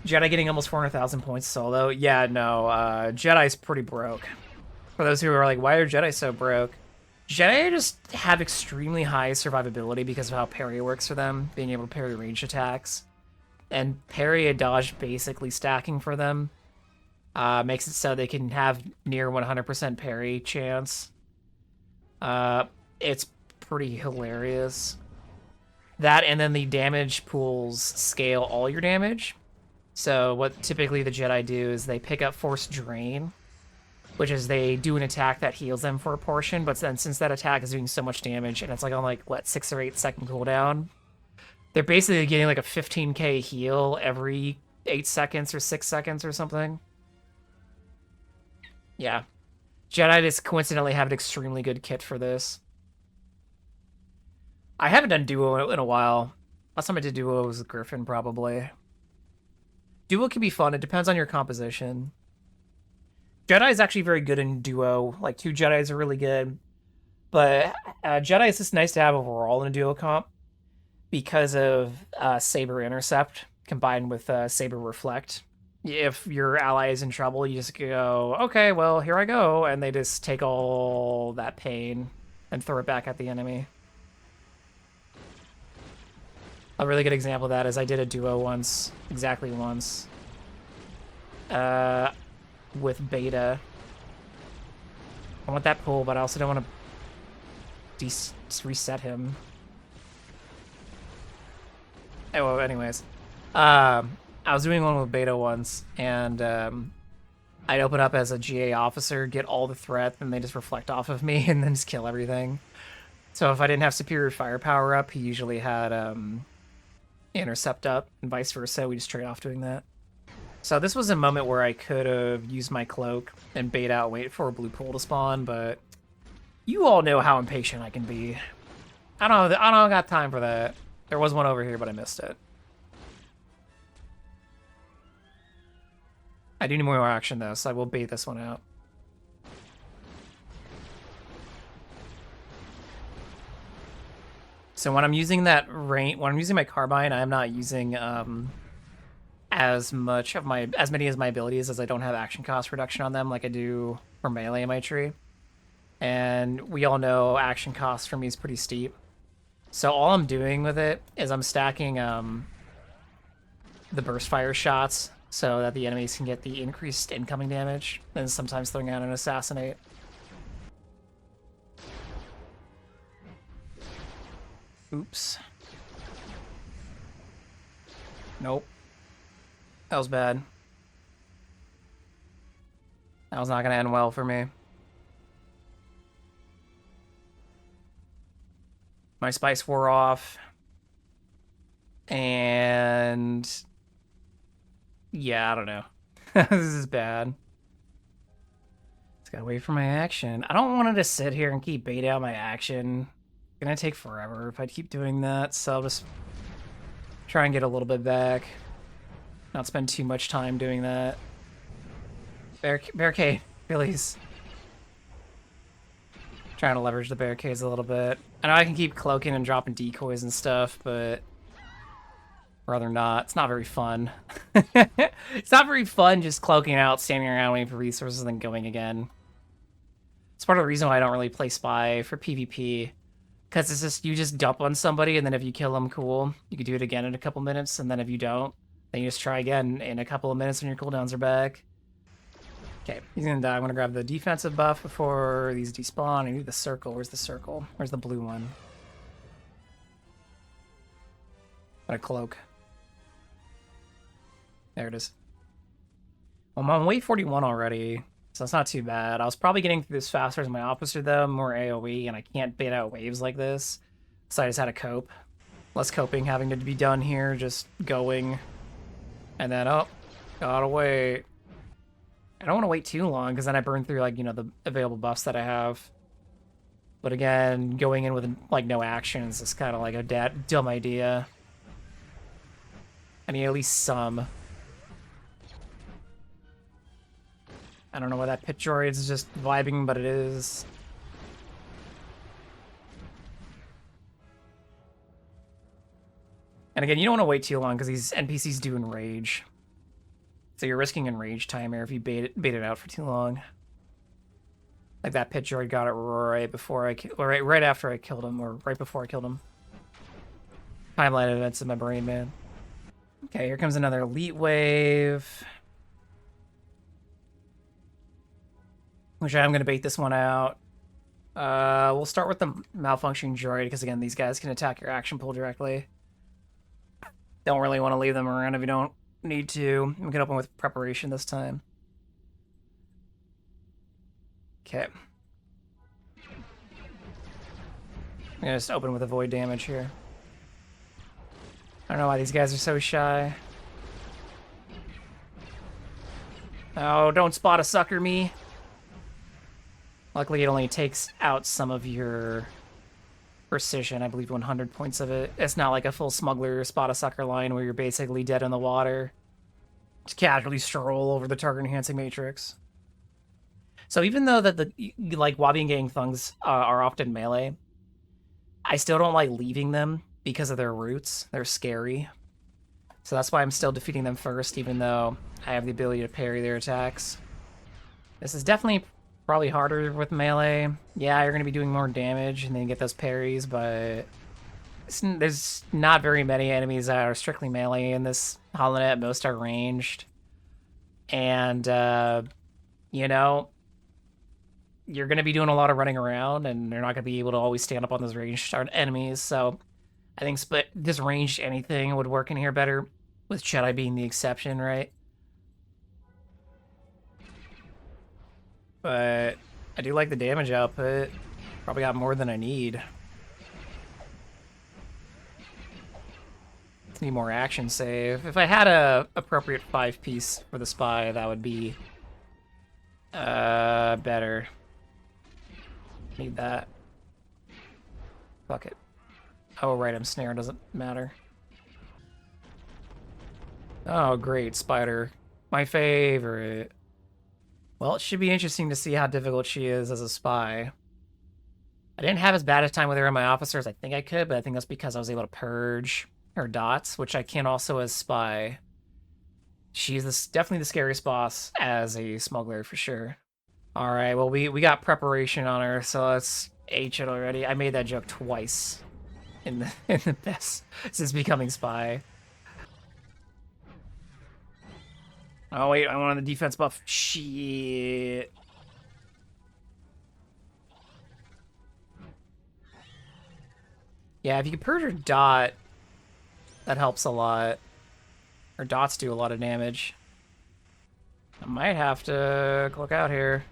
Jedi getting almost 400,000 points solo. Yeah, no, Jedi's pretty broke. For those who are like, why are Jedi so broke? Jedi just have extremely high survivability because of how parry works for them, being able to parry ranged attacks. And parry and dodge basically stacking for them makes it so they can have near 100% parry chance. It's pretty hilarious. That and then the damage pools scale all your damage. So what typically the Jedi do is they pick up Force Drain, which is they do an attack that heals them for a portion, but then since that attack is doing so much damage and it's like on like, what, 6 or 8 second cooldown, they're basically getting like a 15k heal every 8 seconds or 6 seconds or something. Yeah. Jedi just coincidentally have an extremely good kit for this. I haven't done duo in a while. Last time I did duo was with Griffin, probably. Duo can be fun. It depends on your composition. Jedi is actually very good in duo. Like, 2 Jedis are really good. But Jedi is just nice to have overall in a duo comp because of Saber Intercept combined with Saber Reflect. If your ally is in trouble, you just go, okay, well, here I go. And they just take all that pain and throw it back at the enemy. A really good example of that is I did a duo once, exactly once, with Beta. I want that pull, but I also don't want to reset him. Oh, well, anyways. I was doing one with Beta once, and I'd open up as a GA officer, get all the threat, and they just reflect off of me, and then just kill everything. So if I didn't have superior firepower up, he usually had intercept up, and vice versa. We just trade off doing that. So this was a moment where I could have used my cloak and bait out, wait for a blue pool to spawn, but you all know how impatient I can be. I don't got time for that. There was one over here, but I missed it. I do need more action though, so I will bait this one out. So when I'm using that when I'm using my carbine, I'm not using as many of my abilities as I don't have action cost reduction on them like I do for melee in my tree. And we all know action cost for me is pretty steep. So all I'm doing with it is I'm stacking the burst fire shots so that the enemies can get the increased incoming damage, and sometimes throwing out an assassinate. Oops. Nope. That was bad. That was not going to end well for me. My spice wore off. And... yeah, I don't know. This is bad. Just gotta wait for my action. I don't want to just sit here and keep bait out my action. It's gonna take forever if I keep doing that, so I'll just try and get a little bit back. Not spend too much time doing that. Barricade, please. Trying to leverage the barricades a little bit. I know I can keep cloaking and dropping decoys and stuff, but rather not. It's not very fun. It's not very fun just cloaking out, standing around waiting for resources, and then going again. It's part of the reason why I don't really play Spy for PvP. Because it's just, you just dump on somebody, and then if you kill them, cool. You can do it again in a couple minutes, and then if you don't, then you just try again in a couple of minutes when your cooldowns are back. Okay, he's gonna die. I'm gonna grab the defensive buff before these despawn. I need the circle. Where's the circle? Where's the blue one? What a cloak. There it is. Well, I'm on wave 41 already, so it's not too bad. I was probably getting through this faster as my officer, though. More AoE, and I can't bait out waves like this, so I just had to cope. Less coping having to be done here, just going. And then, oh, gotta wait. I don't want to wait too long, because then I burn through, like, you know, the available buffs that I have. But again, going in with, like, no actions is kind of like a dumb idea. I mean, at least some. I don't know why that pit droid is just vibing, but it is. And again, you don't want to wait too long, because these NPCs do enrage. So you're risking enrage timer if you bait it out for too long. Like that pit droid got it right before right after I killed him, or right before I killed him. Timeline events in my brain, man. Okay, here comes another elite wave. Which I'm gonna bait this one out. We'll start with the malfunctioning droid, because again, these guys can attack your action pool directly. Don't really want to leave them around if you don't need to. We can open with preparation this time. Okay. I'm gonna just open with avoid damage here. I don't know why these guys are so shy. Oh, don't spot a sucker me. Luckily, it only takes out some of your precision. I believe 100 points of it. It's not like a full smuggler spot a sucker line where you're basically dead in the water. Just casually stroll over the target enhancing matrix. So even though that the like Wabi and Gang Thungs are often melee, I still don't like leaving them because of their roots. They're scary. So that's why I'm still defeating them first, even though I have the ability to parry their attacks. This is definitely probably harder with melee. Yeah, you're going to be doing more damage and then get those parries, but there's not very many enemies that are strictly melee in this Holonet. Most are ranged. And, you know, you're going to be doing a lot of running around, and they're not going to be able to always stand up on those ranged enemies, so I think this ranged anything would work in here better, with Jedi being the exception, right? But I do like the damage output. Probably got more than I need. Need more action save. If I had a appropriate 5-piece for the spy, that would be better. Need that. Fuck it. Oh right, I'm snare, doesn't matter. Oh great, spider. My favorite. Well, it should be interesting to see how difficult she is as a spy. I didn't have as bad a time with her and my officers. I think I could, but I think that's because I was able to purge her dots, which I can also as spy. She's definitely the scariest boss as a smuggler for sure. All right, well, we got preparation on her, so let's H it already. I made that joke twice in the best since becoming spy. Oh wait, I wanted the defense buff. Shit. Yeah, if you can purge her dot, that helps a lot. Her dots do a lot of damage. I might have to look out here.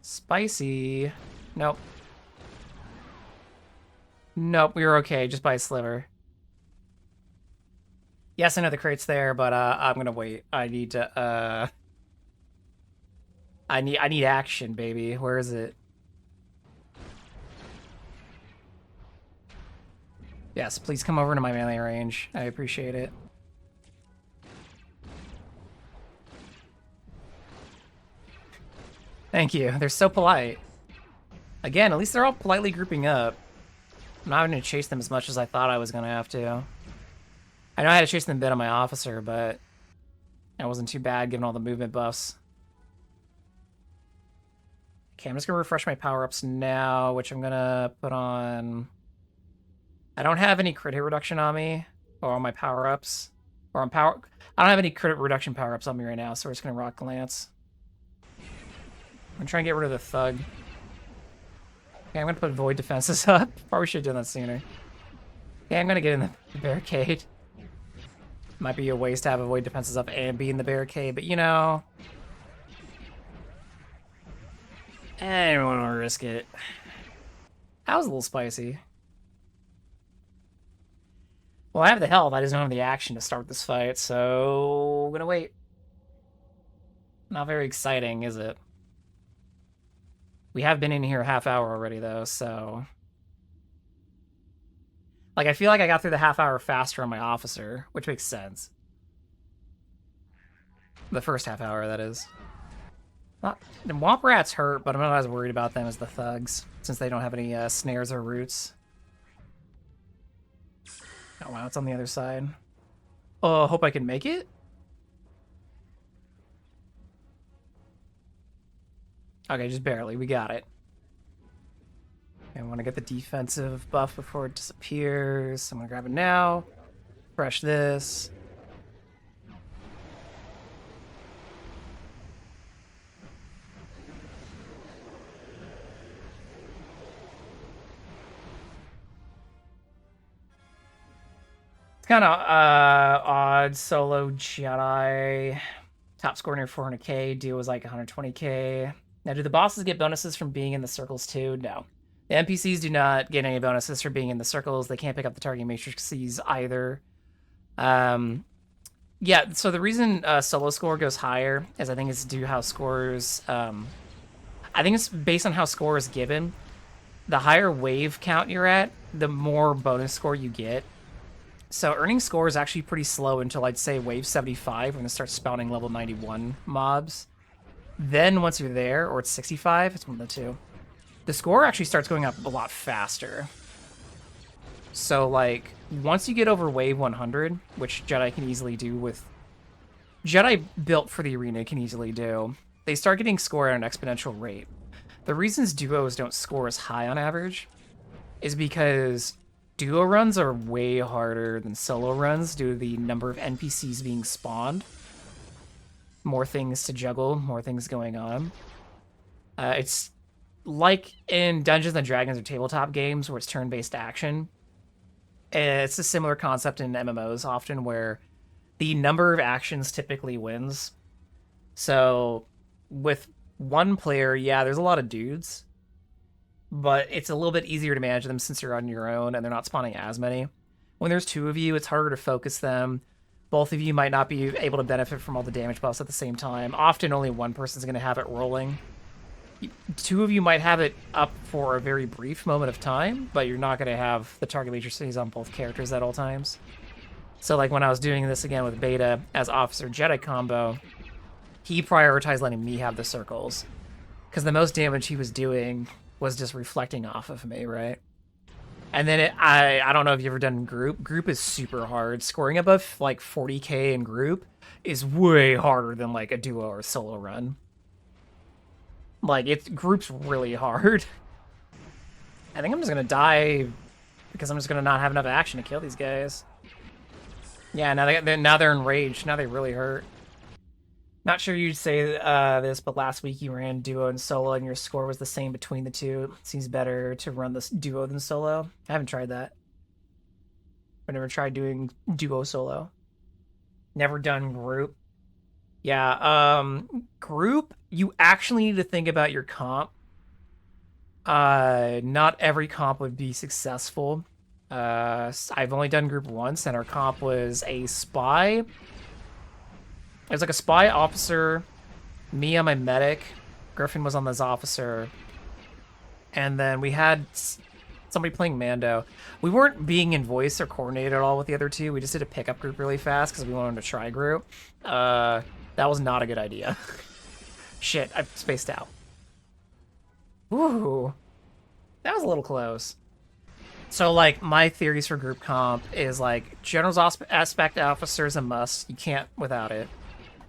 Spicy. Nope. Nope, we were okay, just by a sliver. Yes, I know the crate's there, but I'm gonna wait. I need to I need action, baby. Where is it? Yes, please come over to my melee range. I appreciate it. Thank you. They're so polite. Again, at least they're all politely grouping up. I'm not going to chase them as much as I thought I was going to have to. I know I had to chase them a bit on my officer, but it wasn't too bad given all the movement buffs. Okay, I'm just going to refresh my power-ups now, which I'm going to put on... I don't have any crit hit reduction on me, or on my power-ups. Or on power... I don't have any crit reduction power-ups on me right now, so we're just going to rock Lance. I'm going to try and get rid of the Thug. Okay, I'm going to put Void defenses up. Probably should have done that sooner. Okay, I'm going to get in the barricade. Might be a waste to have a Void defenses up and be in the barricade, but you know... I don't want to risk it. That was a little spicy. Well, I have the health, I just don't have the action to start this fight, so... I'm gonna wait. Not very exciting, is it? We have been in here a half hour already, though, so... Like, I feel like I got through the half hour faster on my officer, which makes sense. The first half hour, that is. The Womp Rats hurt, but I'm not as worried about them as the Thugs, since they don't have any snares or roots. Oh wow, it's on the other side. Oh, hope I can make it? Okay, just barely. We got it. I want to get the defensive buff before it disappears. I'm going to grab it now. Fresh this. It's kind of odd. Solo Jedi. Top score near 400k. Duo was like 120k. Now, do the bosses get bonuses from being in the circles too? No. The NPCs do not get any bonuses for being in the circles. They can't pick up the target matrices either. Yeah, so the reason solo score goes higher is I think it's due how scores... I think it's based on how score is given. The higher wave count you're at, the more bonus score you get. So earning score is actually pretty slow until I'd say wave 75 when it starts spawning level 91 mobs. Then once you're there, or it's 65, it's one of the two, the score actually starts going up a lot faster. So like, once you get over wave 100, which Jedi can easily do with... Jedi built for the arena can easily do, they start getting score at an exponential rate. The reasons duos don't score as high on average is because duo runs are way harder than solo runs due to the number of NPCs being spawned. More things to juggle, more things going on. It's like in Dungeons & Dragons or tabletop games where it's turn-based action. It's a similar concept in MMOs often where the number of actions typically wins. So with one player, yeah, there's a lot of dudes, but it's a little bit easier to manage them since you're on your own and they're not spawning as many. When there's two of you, it's harder to focus them. Both of you might not be able to benefit from all the damage buffs at the same time. Often only one person's going to have it rolling. Two of you might have it up for a very brief moment of time, but you're not going to have the target matrices on both characters at all times. So like when I was doing this again with Beta as Officer Jedi combo, he prioritized letting me have the circles. Because the most damage he was doing was just reflecting off of me, right? And then I don't know if you've ever done group. Group is super hard. Scoring above like 40k in group is way harder than like a duo or solo run. Like group's really hard. I think I'm just gonna die because I'm just gonna not have enough action to kill these guys. Yeah, now they're enraged. Now they really hurt. Not sure you'd say this, but last week you ran duo and solo, and your score was the same between the two. It seems better to run this duo than solo. I haven't tried that. I've never tried doing duo solo. Never done group. Yeah, group, you actually need to think about your comp. Not every comp would be successful. I've only done group once, and our comp was a spy. It was like a spy officer, me on my medic, Griffin was on this officer, and then we had somebody playing Mando. We weren't being in voice or coordinated at all with the other two. We just did a pickup group really fast because we wanted to try group. That was not a good idea. Shit, I spaced out. Ooh, that was a little close. So, like, my theories for group comp is, like, General's Aspect Officer is a must. You can't without it.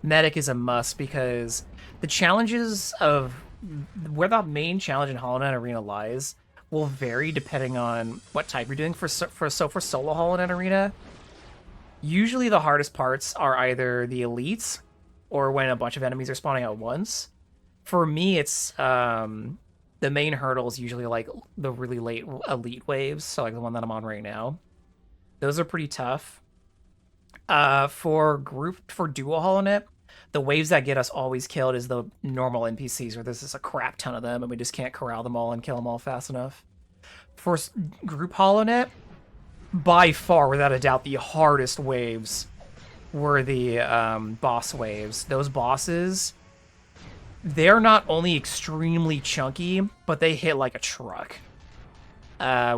Medic is a must because the challenges of where the main challenge in Holonet Arena lies will vary depending on what type you're doing. For solo Holonet Arena, usually the hardest parts are either the elites or when a bunch of enemies are spawning at once. For me, it's the main hurdle is usually like the really late elite waves, so like the one that I'm on right now. Those are pretty tough. For duo Holonet, the waves that get us always killed is the normal NPCs, where there's just a crap ton of them and we just can't corral them all and kill them all fast enough. For group Holonet, by far, without a doubt, the hardest waves were the boss waves. Those bosses, they're not only extremely chunky, but they hit like a truck.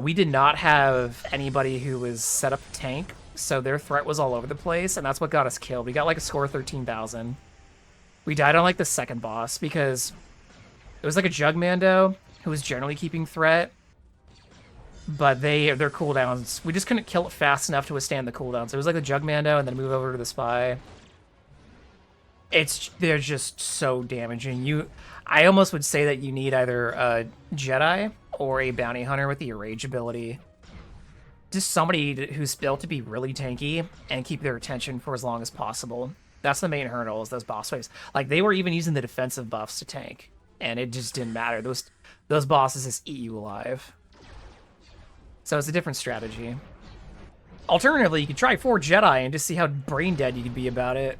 We did not have anybody who was set up to tank, so their threat was all over the place, and that's what got us killed. We got like a score of 13,000. We died on like the second boss because it was like a Jugmando who was generally keeping threat, but their cooldowns, we just couldn't kill it fast enough to withstand the cooldowns. It was like a Jugmando and then move over to the spy. They're just so damaging. I almost would say that you need either a Jedi or a bounty hunter with the rage ability. Just somebody who's built to be really tanky and keep their attention for as long as possible. That's the main hurdle, is those boss waves. Like, they were even using the defensive buffs to tank, and it just didn't matter. Those bosses just eat you alive. So it's a different strategy. Alternatively, you could try 4 Jedi and just see how brain dead you could be about it.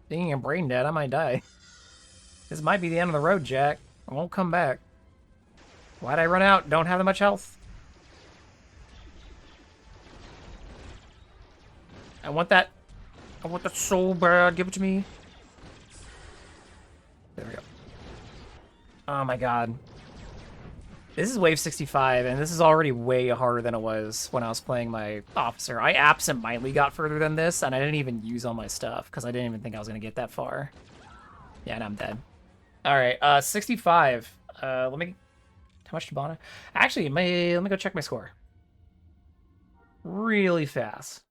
Being brain dead, I might die. This might be the end of the road, Jack. I won't come back. Why'd I run out? Don't have that much health. I want that so bad. Give it to me. There we go. Oh my god. This is wave 65, and this is already way harder than it was when I was playing my officer. I absent-mindedly got further than this, and I didn't even use all my stuff, because I didn't even think I was going to get that far. Yeah, and I'm dead. Alright, 65. Let me... How much to Bana? Actually, let me go check my score. Really fast.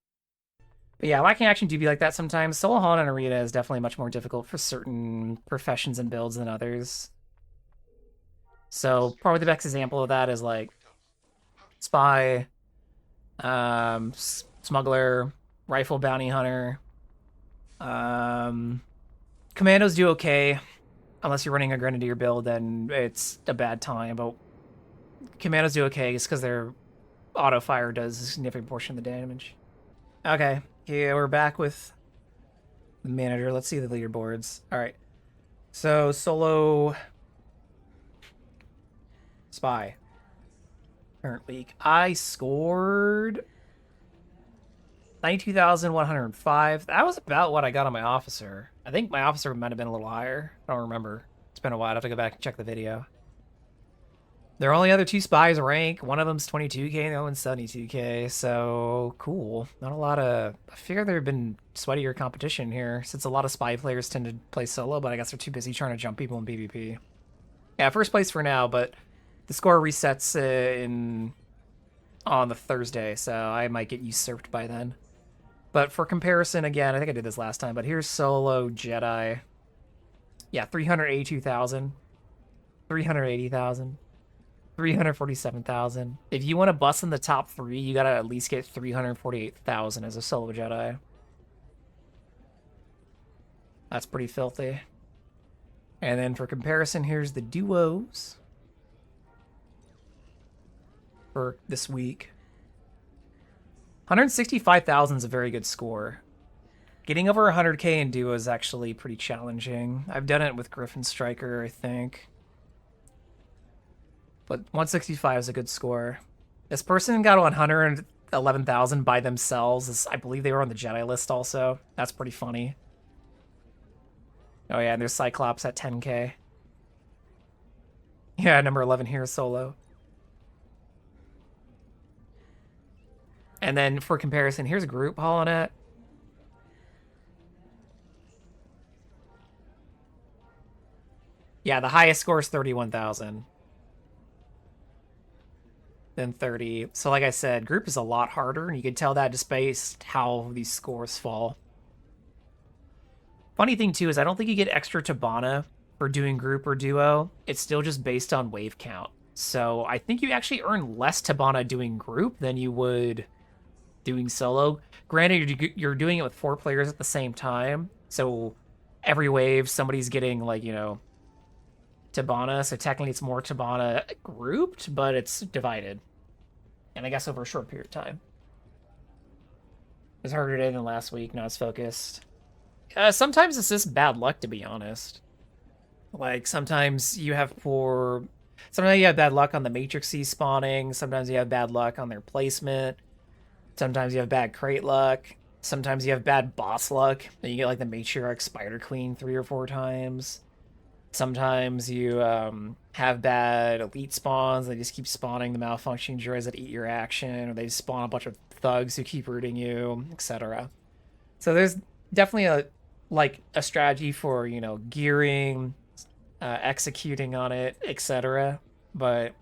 But yeah, lacking action do be like that sometimes. Solo Holonet Arena is definitely much more difficult for certain professions and builds than others. So probably the best example of that is like spy, smuggler, rifle bounty hunter. Commandos do okay, unless you're running a grenadier build, then it's a bad time. But commandos do okay just because their auto fire does a significant portion of the damage. Okay, here we're back with the manager. Let's see the leaderboards. All right, so solo. Spy. Current week. I scored 92,105. That was about what I got on my officer. I think my officer might have been a little higher. I don't remember. It's been a while. I have to go back and check the video. Their only other two spies rank. One of them's 22k, the other one's 72k. So cool. Not a lot of. I figure there have been sweatier competition here, since a lot of spy players tend to play solo, but I guess they're too busy trying to jump people in PvP. Yeah, first place for now, but the score resets on the Thursday, so I might get usurped by then. But for comparison, again, I think I did this last time, but here's solo Jedi. Yeah, 382,000, 380,000. 347,000. If you want to bust in the top 3, you gotta at least get 348,000 as a solo Jedi. That's pretty filthy. And then for comparison, here's the duos for this week. 165,000 is a very good score. Getting over 100k in duo is actually pretty challenging. I've done it with Griffin Striker, I think. But 165 is a good score. This person got 111,000 by themselves. I believe they were on the Jedi list also. That's pretty funny. Oh yeah, and there's Cyclops at 10k. Yeah, number 11 here is solo. And then for comparison, here's a group Holonet. Yeah, the highest score is 31,000. Than 30. So like I said, group is a lot harder, and you can tell that just based how these scores fall. Funny thing too is I don't think you get extra Tabana for doing group or duo. It's still just based on wave count. So I think you actually earn less Tabana doing group than you would doing solo. Granted, you're doing it with 4 players at the same time, so every wave somebody's getting, like, you know, Tabana, so technically it's more Tabana grouped, but it's divided. And I guess over a short period of time. It's harder today than last week, not as focused. Sometimes it's just bad luck, to be honest. Like, sometimes you have bad luck on the Matrixes spawning, sometimes you have bad luck on their placement, sometimes you have bad crate luck, sometimes you have bad boss luck, and you get, like, the Matriarch Spider Queen 3 or 4 times. Sometimes you have bad elite spawns. They just keep spawning the malfunctioning droids that eat your action, or they spawn a bunch of thugs who keep rooting you, etc. So there's definitely a strategy for, you know, gearing, executing on it, etc. But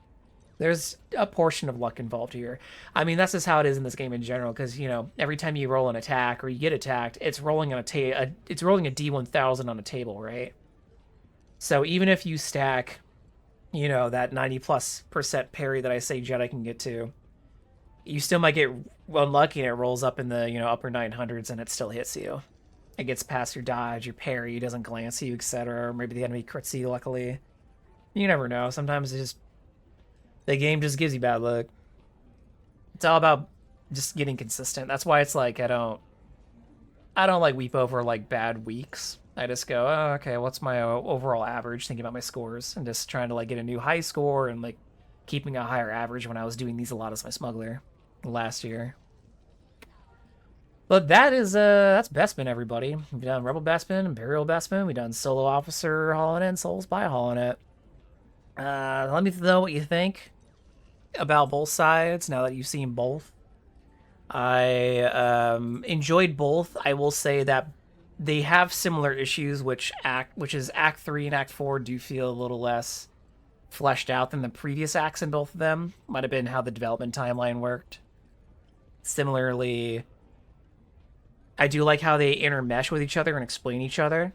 there's a portion of luck involved here. I mean, that's just how it is in this game in general, because, you know, every time you roll an attack or you get attacked, it's rolling a D1000 on a table, right? So even if you stack, you know, that 90+% parry that I say Jedi can get to, you still might get unlucky and it rolls up in the, you know, upper 900s and it still hits you. It gets past your dodge, your parry, doesn't glance at you, etc. Or maybe the enemy crits you, luckily. You never know. Sometimes the game just gives you bad luck. It's all about just getting consistent. That's why it's like I don't like weep over like bad weeks. I just go, oh, okay, what's my overall average, thinking about my scores, and just trying to, like, get a new high score and, like, keeping a higher average when I was doing these a lot as my smuggler last year. But that's Bespin, everybody. We've done Rebel Bespin, Imperial Bespin, we've done Solo Officer Holonet, and Souls by Holonet. Let me know what you think about both sides now that you've seen both. I enjoyed both. I will say that they have similar issues, which is Act 3 and Act 4 do feel a little less fleshed out than the previous acts in both of them. Might have been how the development timeline worked. Similarly, I do like how they intermesh with each other and explain each other.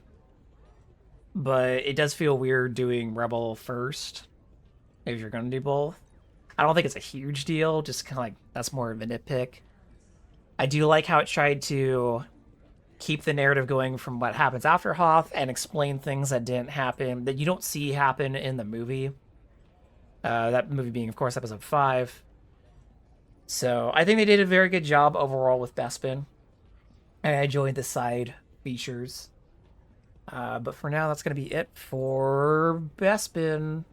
But it does feel weird doing Rebel first, if you're going to do both. I don't think it's a huge deal, just kind of like, that's more of a nitpick. I do like how it tried to keep the narrative going from what happens after Hoth and explain things that didn't happen, that you don't see happen in the movie. That movie being, of course, Episode 5. So I think they did a very good job overall with Bespin. And I enjoyed the side features. But for now, that's going to be it for Bespin.